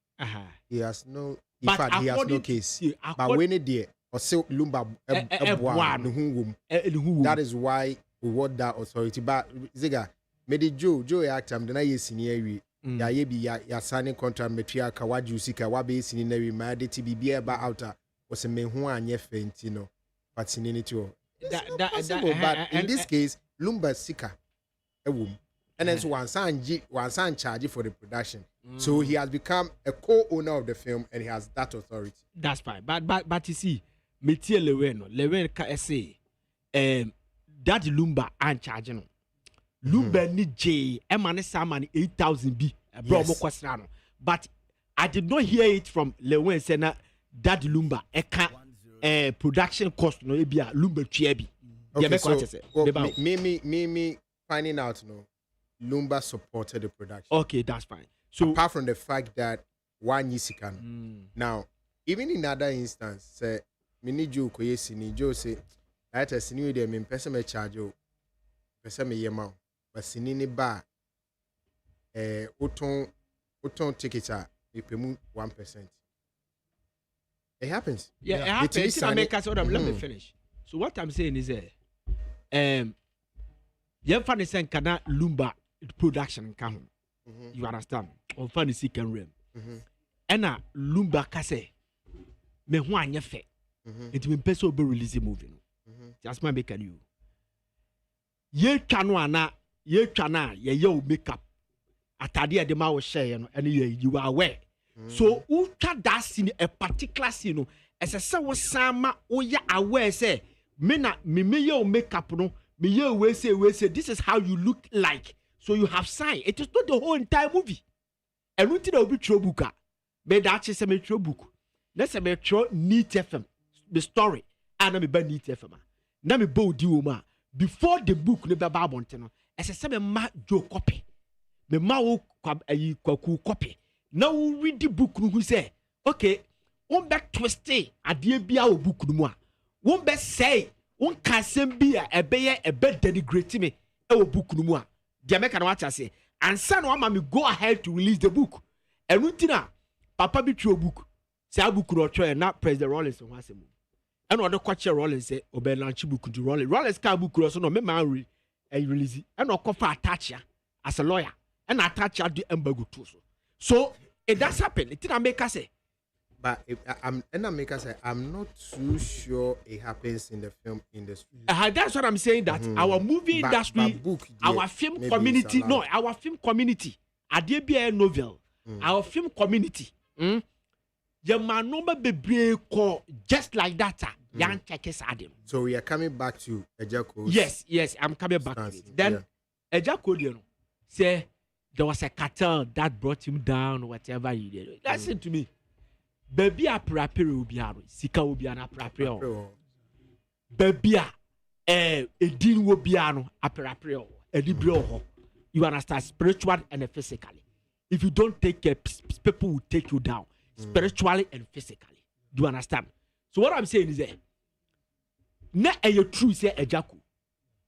He has no. In fact, he has no case. But when it there, or say lumba that is why we want that authority. But Ziga, maybe Joe actor, then I is in here. Ya be ya signing contract metria kawaju sika wabe is in every my DTB about outer was a man who are fentino. But in it too. But in this case, lumba sika a womb. And then one son charge for the production. So he has become a co-owner of the film and he has that authority. That's fine. But you see, Metia Lewen ka say Daddy Lumba and charging. Lumba ni J, Emane Saman 8,000 B, bro, but I did not hear it from Lewen Sena, Daddy Lumba, production cost no ebia Lumba Chiebi. Okay, so me finding out Lumba supported the production. Okay, that's fine. So apart from the fact that one Yisikan. Now, even in other instance, say mini Joe Koyesini Joe say that a senior dem in person me charge you person me yema but sinini ba uton tickets are you pay 1%. It happens. Yeah, it happens. Let me finish. So what I'm saying is you find the kana Lumba production can you understand? On find the second realm. And Lumba kase me ho anya fe. It mean person be release movie. Just my make you. Ye twa na ye makeup. Atade de ma wo share no and you are aware. So ultra that scene a particular scene as a say was sama oya aware say me your makeup no me your we say this is how you look like. So you have sign. It is not the whole entire movie. And we will be true book. But that's just a true book. Let's say true neat FM. The story. And I'm a neat FM. Now me bow diuma. Before the book never babonte. As I say me ma Joe copy. Me ma wo kwaku copy. Now we read the book who say, okay, one back twisty a dear be our book no more. One best say, one can be a bed denigrate me our book no more. The American watch I say, and son one mammy go ahead to release the book. And Rutina, Papa be true book. Say a book or try and not President Rollins on Wassamo. And what the question Rollins say, obey lunch book to Rollins. Rollins car book also no memory and release it. And no cover attach ya as a lawyer. And attach ya the embargo too. So it does happen. It didn't make us say. But I'm not too sure it happens in the film industry. That's what I'm saying. That our movie industry, our film community, our film community, a DBA novel, our film community, your man number be just like that. Young checkers adding. So we are coming back to Ejako. Yes, I'm coming back to it. Then Ejako, say there was a cartel that brought him down, whatever he did. Listen to me. Baby a prapere obiaro sika obiana prapere baby a edin obiano a prapere edibro. You understand, spiritually and physically. If you don't take care, people will take you down spiritually and physically. Do you understand? So what I'm saying is that na a true say Ejako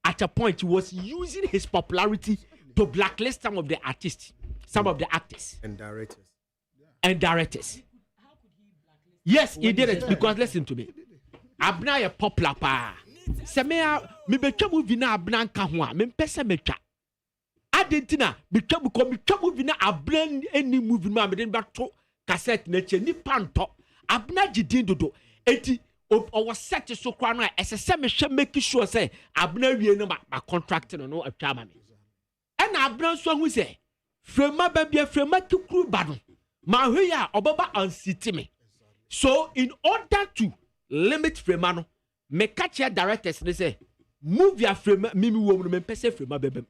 at a point he was using his popularity to blacklist some of the artists, some of the actors and directors. Yes, he did it because listen to me. Abna a popular pa. Semea me betwa movie na abna nka ho a me mpese metwa. Adentina betwa movie na abna any movie ma me den bato cassette na che ni panto. Abna gidin dodo. Enti o was set so kwa no esese me hwe make sure say abna wie no ma contract no atwa ma me. And abna so hu say frema ba bia frema tukuru ba no. Ma hwe ya obaba ansiti me. So, in order to limit Fremano, me catch your directors, they say, move your frame, mimi woman, me pese frame, baby.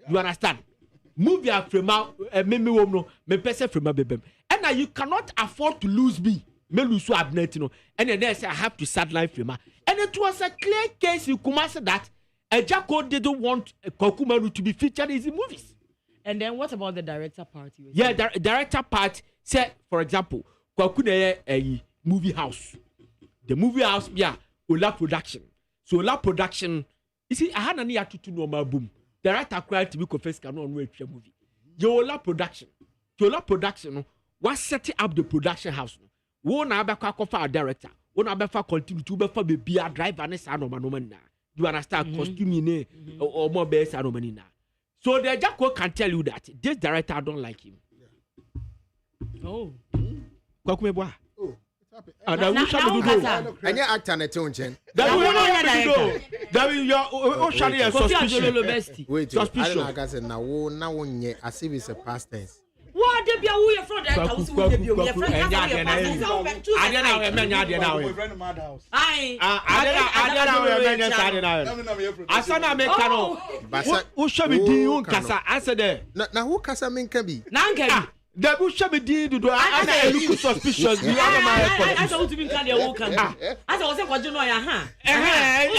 You understand? Move your frame, mimi woman, me pese frame, baby. And now you cannot afford to lose me lose so abnetino. And then they say, I have to sideline frame. And it was a clear case in Kumasi that Ejako didn't want Kokumaru to be featured in the movies. And then what about the director part? Yeah, director part, say, for example, Kwakune a movie house. The movie house, yeah, OLA production. So OLA production, you see, I had an year to normal boom. Director acquired to be confessed cannot wait for movie. Your OLA production. OLA production, was setting up the production house. One abaka for a director. One abaka continue to be a driver and a sanomana. You understand? Costume or more base anomanina. So the Jacko can tell you that this director don't like him. Oh. Oh, it's happening. And you act on a tone, Jen. That will your suspicion. Wait, I don't know. Now, as if it's a past tense. What the be a your friend that was with you. Your friend has a Asana me kano. Who show me di kasa asede. Na who kasa men can be? Nanka. The who show me di do I look suspicious. You are my I don't even can walk. As I was saying, what you know,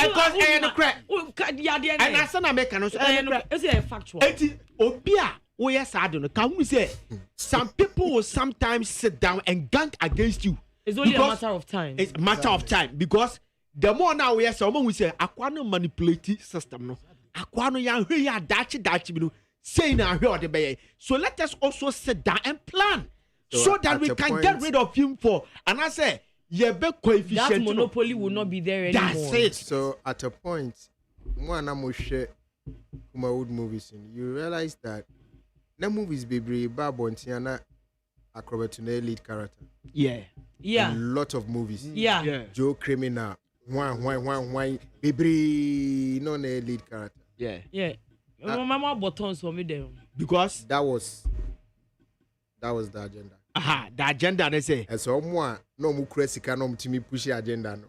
because the crack. And Asana me kano. It's a factual. Obia. Oh yes, I don't know. Can we say some people will sometimes sit down and gang against you? It's only a matter of time. It's a matter of time because the more now we are someone we say aquano manipulate system no aquano ya dachi no say na the bay. So let us also sit down and plan so that we can get rid of him for and I say coefficient that monopoly will not be there anymore. That's it. So at a point one share my old movies you realize that the movies be Babontiana acrobatune lead character. Yeah. A lot of movies. Yeah. Joe Criminal. Why baby no lead character. Yeah. Mama buttons for me there. Because that was the agenda. The agenda they say. And so no mu cresika no to me push the agenda no.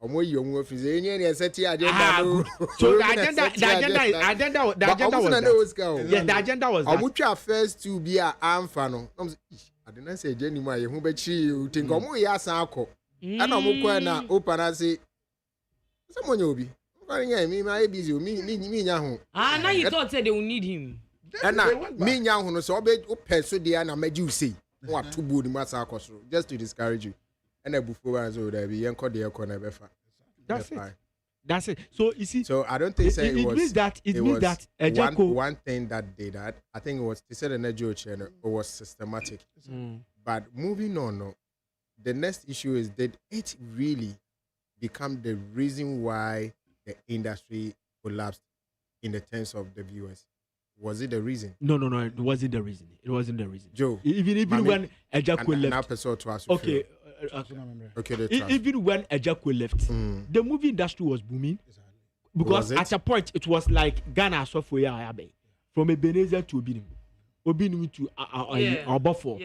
Omo yi omo office enye set agenda no. So the agenda was that. Yeah, the agenda was that. Omo twa first to be a amfa no. I didn't say Jenny ma ye hu be chi you think omo ya san akọ. And omo kwa na open and say someone obi. Me my busy me nya ho. Now you thought say they will need him. And na me nya ho no so obe opeso dia na magi say. What to bo ni masa akọ just to discourage you. And a before so there be yanko de yakọ na befa. That's it. So you see. So I don't think it means that one thing that did that. I think it was they said the channel it was systematic. But moving on, no, the next issue is did it really become the reason why the industry collapsed in the terms of the viewers? Was it the reason? No, it wasn't the reason. It wasn't the reason. Joe, even when Ejako left. Okay. Even when Ejako left, the movie industry was booming. Because at a point it was like Ghana software from Ebenezer to Obinim to Obofo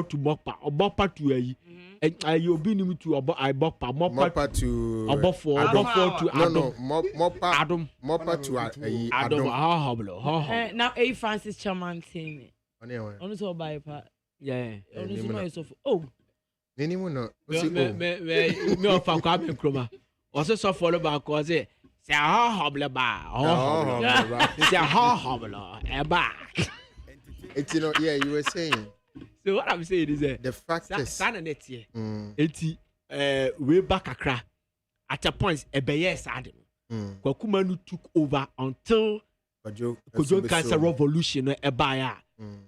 to Mokpa to Obinim to Mokpa to Obofo to Adam. Mokpa to Adam. Now A Francis Chairman saying on so by part. Yeah. Oh. No. Me of a cabin croma. Also so follow back cause it. Say hobble ba. Say hobble It's you were saying. So what I'm saying is the fact is sana net here. Way back akra. At a point a beye sad. Kwakumanu took over until Kojo Cancer Revolution ebaya.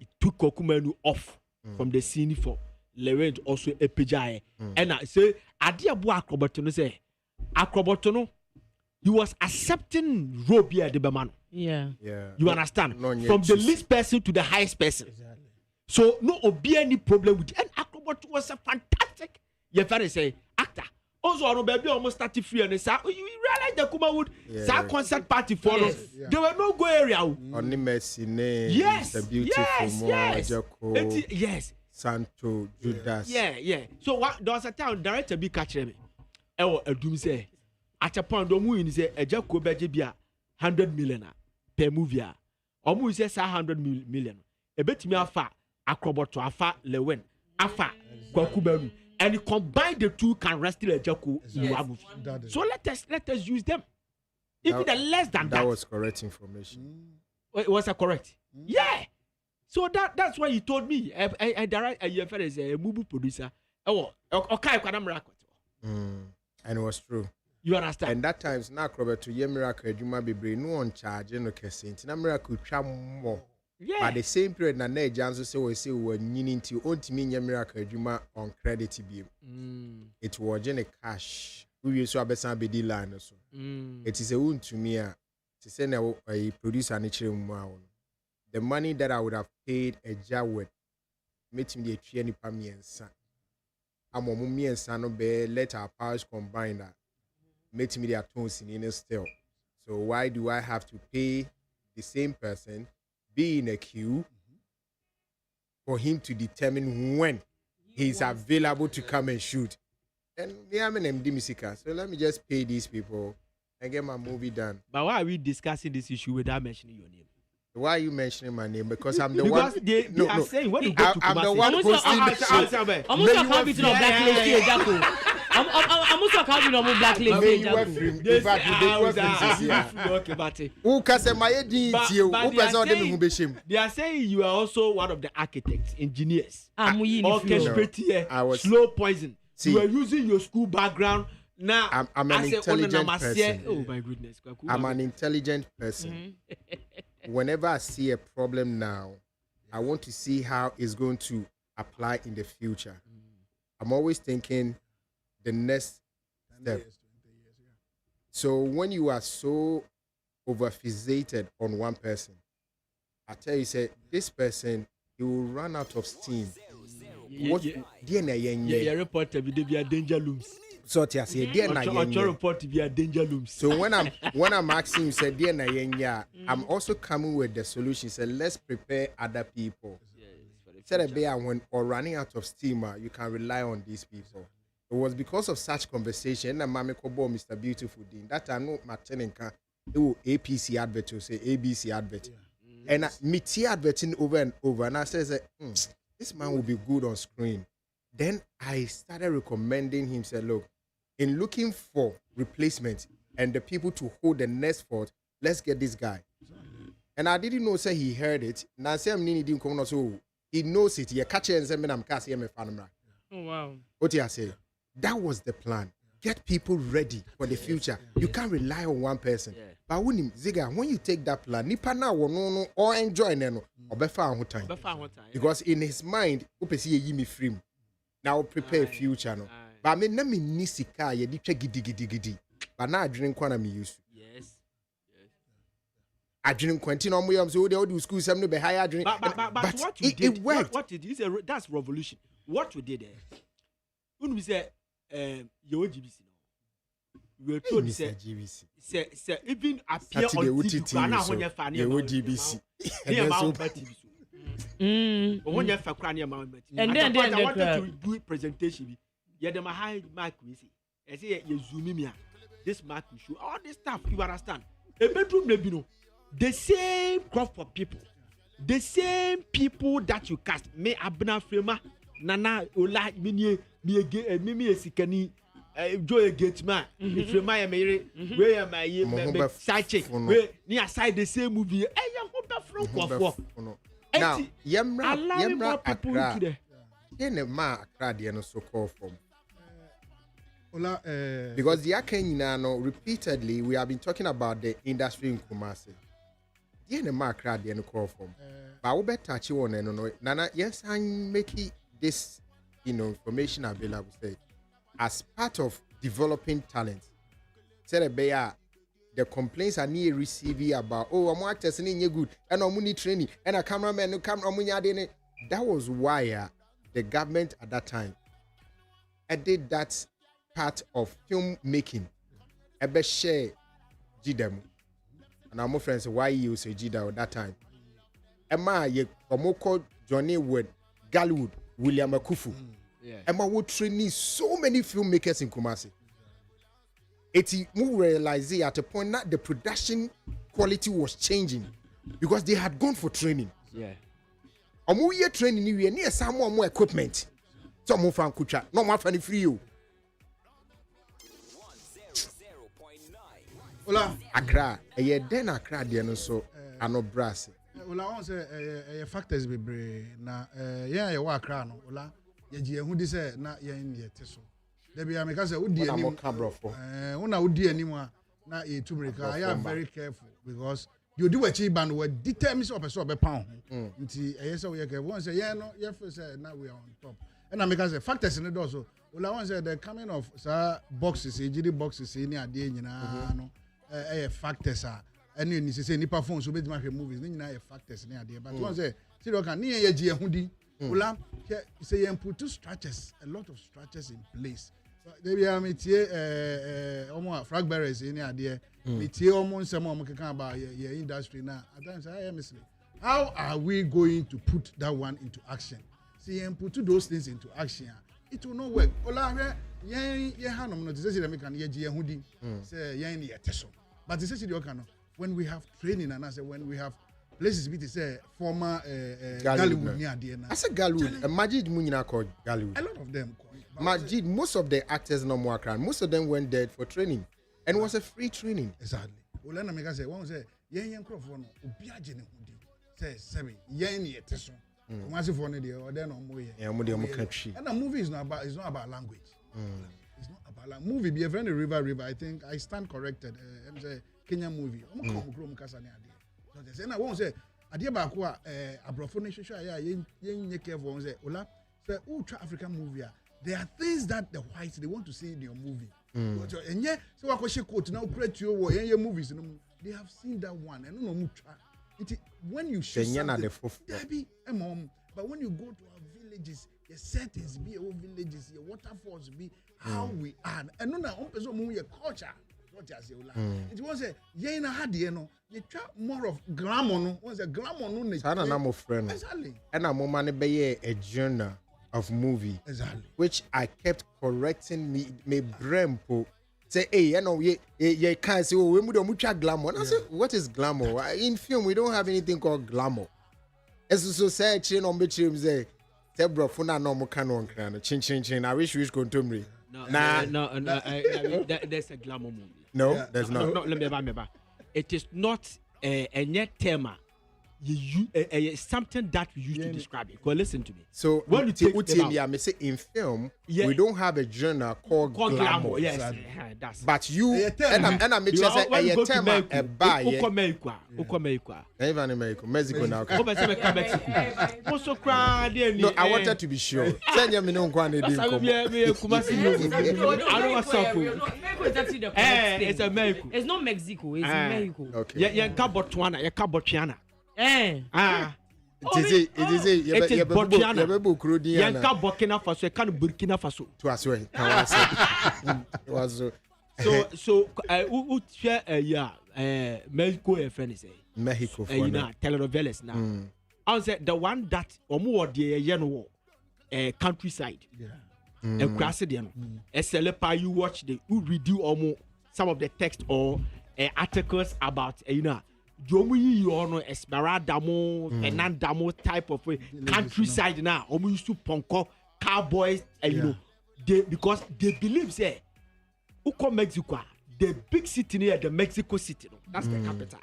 It took Kwakumanu off from the scene for Lewent also epijai. And I say adia bo akrobotono say akrobotono he was accepting Robia de Bemano. Yeah. You understand? From the least person to the highest person. Exactly. So no be any problem with it. And Acrobat was a fantastic. You better say actor. Also, our baby almost started free and say, you realize the Kuma would say concert party for us. There were no go area. Only Messi name. Yes. The beautiful yes. Santo Judas. Yeah. So what there was a town director be catching me. A doom say. At a point, don't win say a Jack Kobajibia 100 million per movie. Or movie says 100 million. A bit me afa acrobat to afa lewen afa kwakubaru and combine the two can wrestle a Jacko in one movie. So let us use them. Even the less than that. That was correct information. It was a correct. Yeah. So that's why he told me. I direct a movie producer. Okay, and it was true. You understand? And that times now Robert to ye miracle you might be no on charge no kese. Na miracle twa more. Yeah. But the same period na na janso say we say we nyini nti ontimi nye miracle adwuma on credit bi. It was in a cash. We so abesan be di line so. It is a untumi a to say na a producer ni kire mu a. The money that I would have paid a jar with made me the twa nipa miensa. Amomo miensa no be let our powers combine that. Make me their tones in a still. So why do I have to pay the same person, be in a queue, for him to determine when he's available to come and shoot. And me, I'm an MD Musica, so let me just pay these people and get my movie done. But why are we discussing this issue without mentioning your name? Why are you mentioning my name? Because I'm the because one. They are saying when you go to I'm the Kumasi, one posting. I'm also coming to the blacklist. I'm also coming to the blacklist. Who can say my ID? They are saying you are also one of the architects, engineers, orchestrator, slow poison. You are using your school background. Now, I'm an intelligent person. Oh my goodness. I'm an intelligent person. Whenever I see a problem now, I want to see how it's going to apply in the future. I'm always thinking the next step. So when you are so over-fixated on one person, I tell you, say, this person, he will run out of steam. What? Yeah, report to be a danger looms. So I say, report to be a danger looms. So when I'm asking you, say, dear na I'm also coming with the solution. Say, let's prepare other people. Said when or running out of steam, you can rely on these people. It was because of such conversation that Mami Kobo, Mr. Beautiful Dean. That time, no, my tenant can do APC advert to say ABC advert. And me tea adverting over and over. And I said, this man will be good on screen. Then I started recommending him, said, look, in looking for replacement and the people to hold the next fort, let's get this guy. And I didn't know, say he heard it. Now, say I'm didn't come so he knows it. He catch it and say, I'm casting him a fan. Oh, wow. What I say? That was the plan. Get people ready for the future. You can't rely on one person. But when you take that plan, nipa na no or enjoy no or be found time. Because in his mind, me free. Now prepare future no. But me na me ni sika ye di twa gidi. But na adwene kwa na me use. Yes. Adwene kwanti no mo yam so they do school some no be higher adwene. But what you did, it worked. What did you say? That's revolution. What we did there. When we say your GBC no. We were told say even appear on TV na ho nya fa na GBC. When you fa kra na ma and then I wanted to do presentation. Yeah, them a high mark we see. I say you zoom me this mark will show all this stuff. You understand? A bedroom maybe no. The same crop for people. The same people that you cast. Me abna frema nana ola me sikani joy gate man. Frema ya me we ya my side chick. We ni aside the same movie. Eh ya ho be from kwafo. Now, Yemra Accra. Then ma Accra de no so call from. Ola, because the Akenyina repeatedly we have been talking about the industry in Kumasi. The ma Accra de no call from. But we better touch on no. Nana, yes, I'm making this information available. Say, as part of developing talent. Say the complaints are near receiving about I'm actors in good and I'm need training and a cameraman no camera that was why the government at that time did that part of film making ebe share Gidem and our friends why you say Gida at that time Emma ye komoko Johnny Wood Galwood William Akufu Emma would train so many filmmakers in Kumasi. It's more realizing at a point that the production quality was changing because they had gone for training. Yeah. Omo ye training we near some more equipment. Some more fan kucha, no more fan free you. Ola Accra, ye den Accra de no so ano brass. Ola on say factors bebre na ye wa Accra no Ola ye gi ehu di say na ye ye te so. There be America say udi anim una udi anim na e tumrika. I am very careful because you do what you ban we determine so person be pound nti e say we careful one say yeah no yeah say now we are on top and America say factors in the door so ola one say the coming of boxes GD boxes ni ade nyina no factors are any ni say nipa phone so be ma hwe movies ni nyina factors ni ade but one say see do kan ni ye gi ehu di ola say you put two structures a lot of structures in place. Maybe I'm almost frag bearers in the idea. Me tea almost some more about your industry now. At times I am listening. how are we going to put that one into action? See, and put those things into action. It will not work. Ola, but this is when we have training and as when we have places we say former Gallywood near there. I said Gallywood. Majid Munina called Gallywood. A lot of them. Majid, most of the actors no more crime. Most of them went dead for training, and it was a free training. Exactly. Ola na meka say one say yen crofo no obi agye ne hudi. Say seven yen ne yete so. Kumasi for no dey or then no mo ye. Yeah, mo dey mo country. And the movie is not about language. It's not about language. Movie be a very river. I think I stand corrected. I'm say Kenyan movie. Omo come kro mo kasa ne ade. So they say na one say ade ba ko abrofo no hwehwe ya yen nye careful say ola say ultra African movie. There are things that the whites they want to see in your movie. And yeah, so I question quote now create your movies. They have seen that one. And no when you show something, but when you go to our villages, your settings be our villages, your waterfalls be how we are. And no na your culture. What I say, it was a yena had you try more of glamour. No, was a glamour no. Sana na mo friend. Exactly. And I'm man be a journal of movie, exactly, which I kept correcting me brain po say hey you know you can't say oh we don't much glamour. And I say what is glamour? In film we don't have anything called glamour. As so say chin on between say bro funa no mo can on chin I wish contemporary. No, there's a glamour movie. No, there's not. No, let me it is not a net tema. Something that we used to describe it. Go listen to me. So when you take me say in film, we don't have a genre called glamour. Yes, that's. But you and I'm make sure say a tema a buy. Even America, Mexico now. Also cry there. No, I wanted to be sure. Send me no go and it's America. It's not Mexico. It's Mexico. Okay. Yeah, Botswana. Yeah, Botswana. It is Botswana. Yanka Burkina Faso, can Burkina Faso. To as well. So who share Mexico friend say Mexico for now telenovelas now. I say the one that omo the countryside. Yeah. Grassy there. SLPA you watch the who read some of the text or articles about Jomu yi ono Esmeraldamo, Fernandamo type of countryside now. Omu used to ponko cowboys, and you know, because they believe say, uko Mexico, the big city near the Mexico City, that's the capital.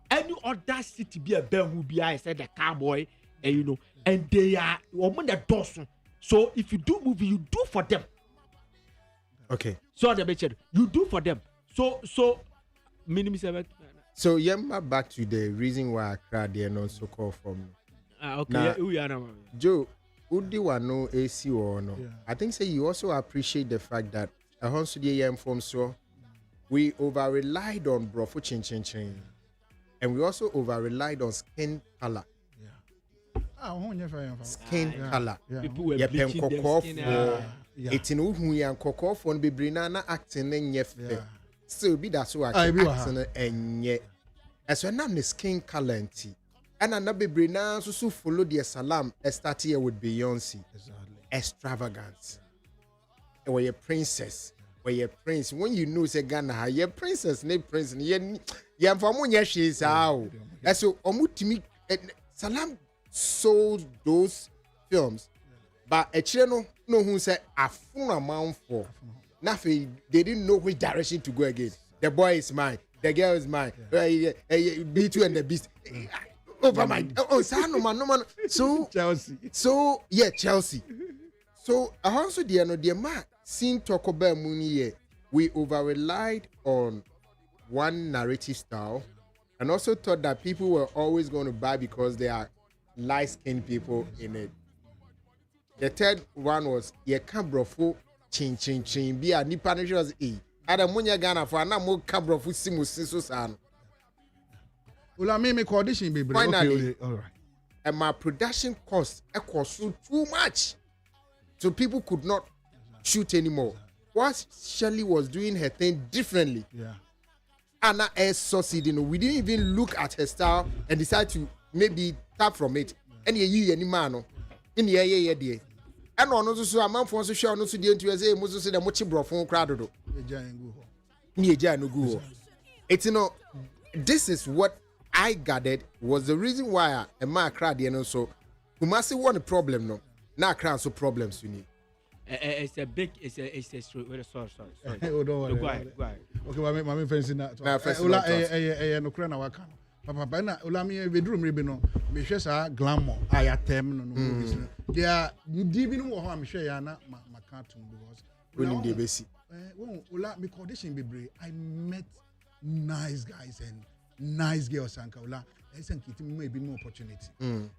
Any other city be a bell will be I said the cowboy, and you know, and they are woman the Dawson. So if you do movie, you do for them. Okay. So the mention you do for them. So minimum 7. So back to the reason why I cried there not so called from. Okay. Joe, Udi wano AC or no? I think say you also appreciate the fact that a honest from so we over relied on brofo chin, and we also over relied on skin color. Skin color. People were bleaching their skin. It's in who we are cocoa for be brinana acting in yefe. Still be that so acting and yet. As when I'm the skin color and another brina so follow the salam start here with Beyonce. Exactly. Extravagance. Or your princess. Or your prince. When you know say Ghana, your princess, ne prince, yeah, for money she is how. And so omutimi Salam sold those films. But a channel no who said a full amount for nothing. They didn't know which direction to go again. The boy is mine, the girl is mine. B2 and the Beast. Over my no man. So Chelsea. So yeah, Chelsea. So I also the man seen talk about money. We over relied on one narrative style, and also thought that people were always going to buy because they are light-skinned people in it. The third one was brofo chin be a nipa was Adamunya Ghana for na mo brofo simu siso san. Ula me audition be finally, okay, all right. And my production cost cost too much, so people could not shoot anymore. What Shirley was doing her thing differently. Yeah. Anna S succeeding. We didn't even look at her style and decide to maybe tap from it. And ye any man in the air dear. And on also a man for show no so the into as a Moses the mochi bro phone crowd do. It's this is what I gathered was the reason why a man cried so Kumasi one problem no. Now crowd so problems you need. It's a sorry. Oh, don't worry. Go ahead. Okay, my friends in that. No crown our can. Papa, na Olamie bedroom ribbon no. Me share sa glamour. I tem no movies. They are deep in what I'm sure yana my cartoon because when they basic. Ola me condition be brave. I met nice guys and nice girls and Ola. I think it may be more opportunity.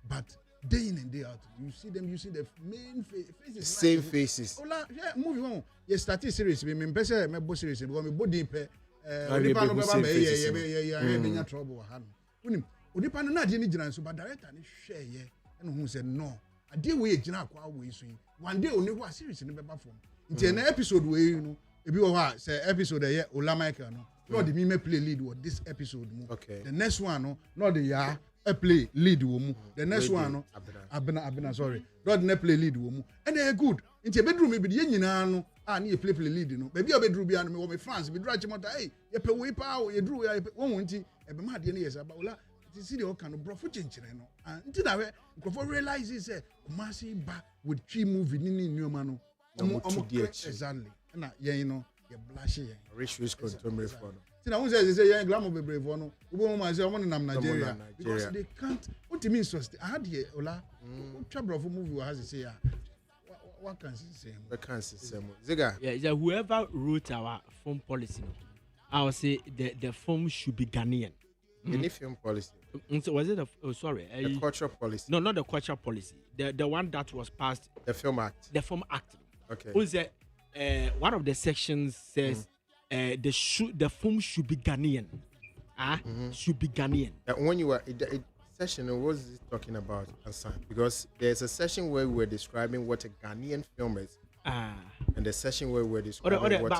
But day in and day out, you see them using the main faces. Same faces. Ola, yeah, movie on. You started series. Me pese me bo series because me body pe. Onipa no baba yeah trouble ha no. Unim, onipa no na de ni gina so but director ni hwe ye. And who said no. Ade we gina akwa we so. One day oni ho series ni beba from. Nti na episode we you know, ebi wo ha say episode here Ola Michael no. No the me play lead with this episode mo. Okay. The next one no, no the ya play lead wo mu. The next one no Abena sorry. God na play lead wo mu. And they good. Nti bedroom e bi de nyina no and you play lead no. Baby bedroom bi an me France be dra chimota hey ye pe we pa ye dru ya won nti e be ma de na yes aba ola ti see the oka no brofo chenchire no. And nti na we nkofo realize say Kumasi ba with three movie ni nyoma no. Exactly. Na ye know ye blush ye. Rich contemporary for no. Tina who says say ye glamour bebre for no. Ubo mo say omo nam Nigeria because they can't what it means sustain. I had here Ola trouble of movie has to say ya. What can say? What can say? Ziga. Yeah, whoever wrote our film policy, I would say the film should be Ghanaian. Any film policy? So was it the cultural policy? No, not the cultural policy. The one that was passed. The Film Act. The Film Act. Okay. Was one of the sections says the film should be Ghanaian. Should be Ghanaian. When you were session, what was it talking about, Hassan? Because there's a session where we were describing what a Ghanaian film is, and the session where we were describing what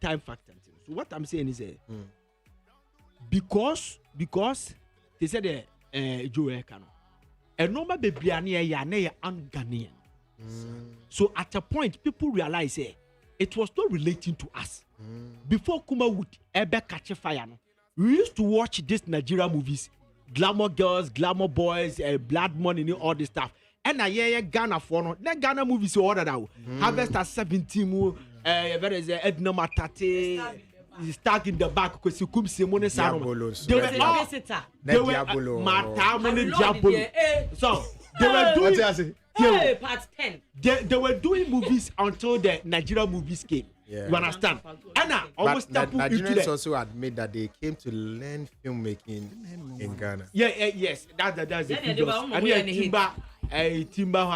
time factor. So what I'm saying is, because they said Joe Kano, a normal baby un-Ghanaian. So at a point, people realize it was not relating to us. Before Kuma would ever catch a fire, we used to watch these Nigerian movies, glamour girls, glamour boys, blood money, all this stuff. And I hear Ghana for no, then Ghana movies you order now. Harvest at 17, there is Edna Matate, stuck in the back because you come see money. They were doing. Part 10. They were doing movies until the Nigerian movies came. Yeah. You understand? And almost Nigerians also admit that they came to learn filmmaking in Ghana. Yes, that's the Timber.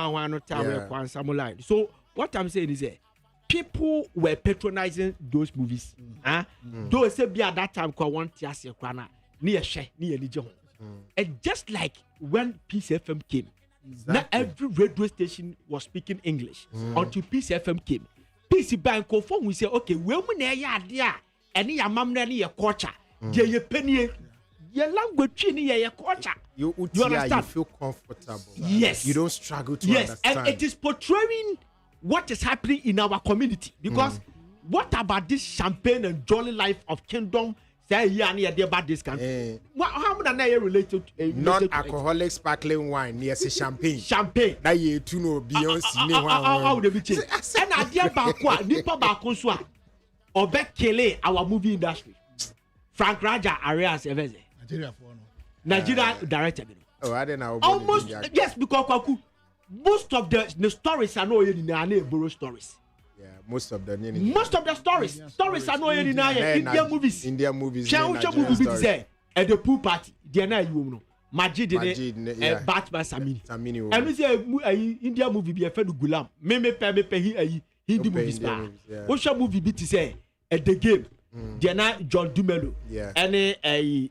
So what I'm saying is people were patronizing those movies. Those say at that time and just like when Peace FM came, now every radio station was speaking English until Peace FM came. Peace Bank confirm we say okay, we na ya dia ene ya mamna ne ya culture. Je ye penie your language ni your culture. You understand? You feel comfortable. Yes. You don't struggle to understand. And it is portraying what is happening in our community. Because what about this champagne and jolly life of kingdom? Say here and here about this country. How many are related to non-alcoholic sparkling wine? Yes, champagne. Champagne. That you to know Beyonce. How would they be changed? And idea bakwa, nipa bakonswa. Obe kele our movie industry. Frank Raja Arias Eveze. Nigeria director. Oh, I don't know. Almost yes, because most of the stories are not in Borough stories. Yeah, most of the stories are not in Indian movies. Indian movies. Movie say at the pool party. They na you know. Majid Batman Samini. And we say Indian movie be a friend of Gulam. Me he Hindi movies. What movie be to say at the game? They na John Dumelo. Yeah. And a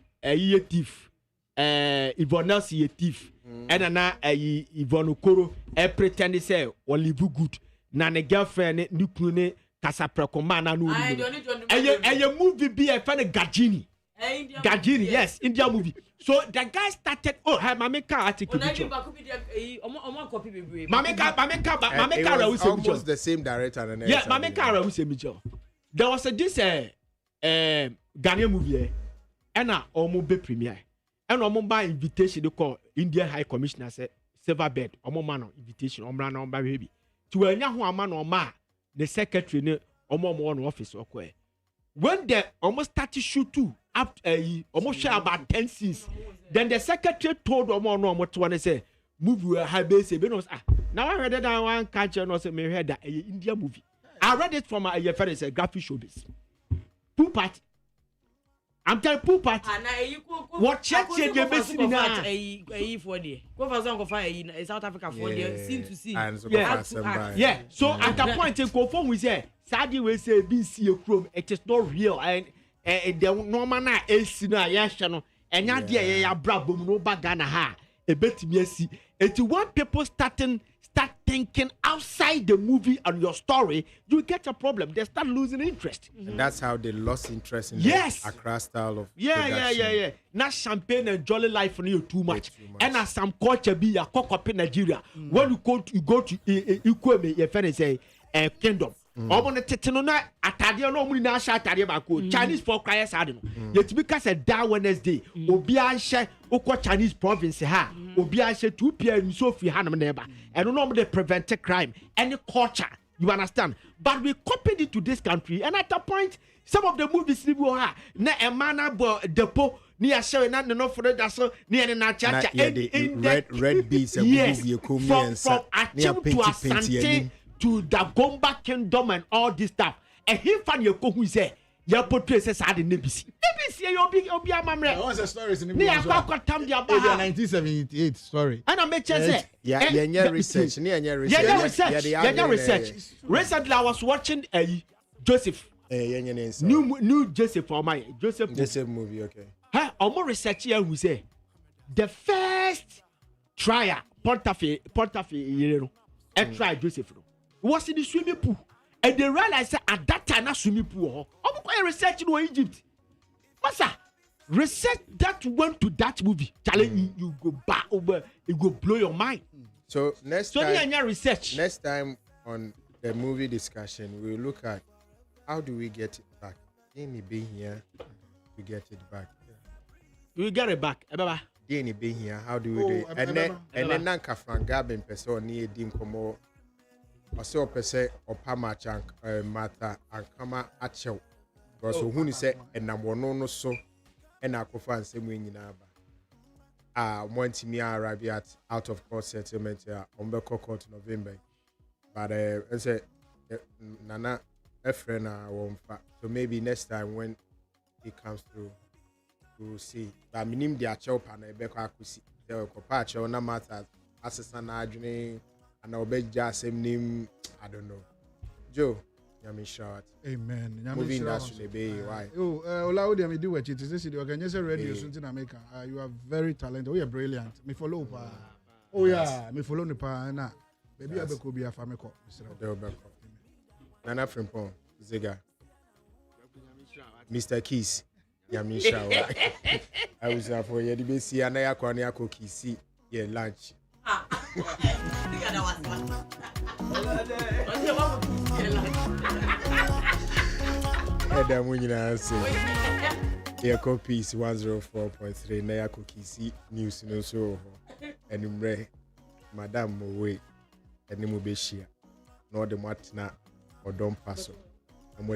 thief. Yvonne Nelson thief. And na Yvonne Okoro pretend say or live good. Na ne girlfriend ni kunu ne kasaprekoma na no. And your movie be a fan of Gajini. Gajiri, yes, India movie. So the guy started. Oh, hey, Mameka article. Mameka was almost the same director. Yeah, Mameka was a major. There was this Ghanaian movie, and almost be premiere, and almost by invitation they call Indian High Commissioner say silver bed, almost man invitation, almost on baby. To a young man or ma, the secretary, almost one office or quay. When they almost started shoot too, up almost share about 10 scenes, then the secretary told almost what to say, move your high base. Now I read that one country and also may heard that India movie. I read it from a friend, it's a graphic showbiz. Pool party. I'm telling pool party. What church you're missing now? For the go for some South Africa for the scene to see. Yeah. So at that point, in conform with say, Sadi will say, BC a chrome, it is not real. And the normal na Elsina, yes, channel, and ya dear, brabo, no bagana ha, a bit me see. It's when people start thinking outside the movie and your story, you get a problem. They start losing interest. And that's how they lost interest in the Accra style of production. Yeah. Not champagne and jolly life for you too much. And as some culture be a cock up in Nigeria. When you go to Ikweme, your friend say kingdom. Omo tetenona atade no mu na sha atade ba ko Chinese for criers ade no yet because a da Wednesday obi a hye ukọ Chinese province ha obi a hye 2 pm so fi ha no neba and no mo dey prevent crime any culture, you understand, but we copied it to this country and at a point some of the movies we ha na e mana bo depo ni a show na no for that so ni na cha cha red beats and movie from Achim to Asante to the Gomba Kingdom and all this stuff. And he found your who say, your portrait says, I didn't see. You'll be a mamma. What's the story in the movie? 1978 story. And I make sense. Research. Research. Recently, I was watching Joseph. New Joseph for my Joseph movie, okay. I'm more research here who say the first trial, Pontafe, and try Joseph. Was in the swimming pool, and they realized at that time that swimming pool. I'm going to research in Egypt. Masa, research that went to that movie. Challenge you go back over, it will blow your mind. So next time on the movie discussion, we'll look at how do we get it back. Any being here to get it back. We get it back. Any being here, how do we do it? And then Nanka Frank Gabin person near Dim Como. Also, per se, or Pamachank, Mata, and Kama Achel. Because who say, and I'm one so, and I could find some wing in Abba. Want me arrive at out of court settlement here on the court November. But I said, Nana, a friend, I won't. So maybe next time when it comes through, we'll see. But my name, the Achel Pana, Becca, could see. There were Copacha, no matter, assistant adjourning. And I'll bet just same name. I don't know. Joe, Yami shout. Amen. Movie industry, baby. Why? Ola, me do what it is. You can just radio soon in America. You are very talented. Oh, you're brilliant. Me follow. Oh yeah, me follow the pa na. Baby, I could be a family call. Nana Frimpong, Zega, Mr. Keys, Yami shout. I was for you to be see another corner cookie. See, yeah, lunch. Adam Winner say, your copies 104.3 Naya Cookie News no so and Madame Mowe and Nimubeshia, nor the Martina or Dom Paso.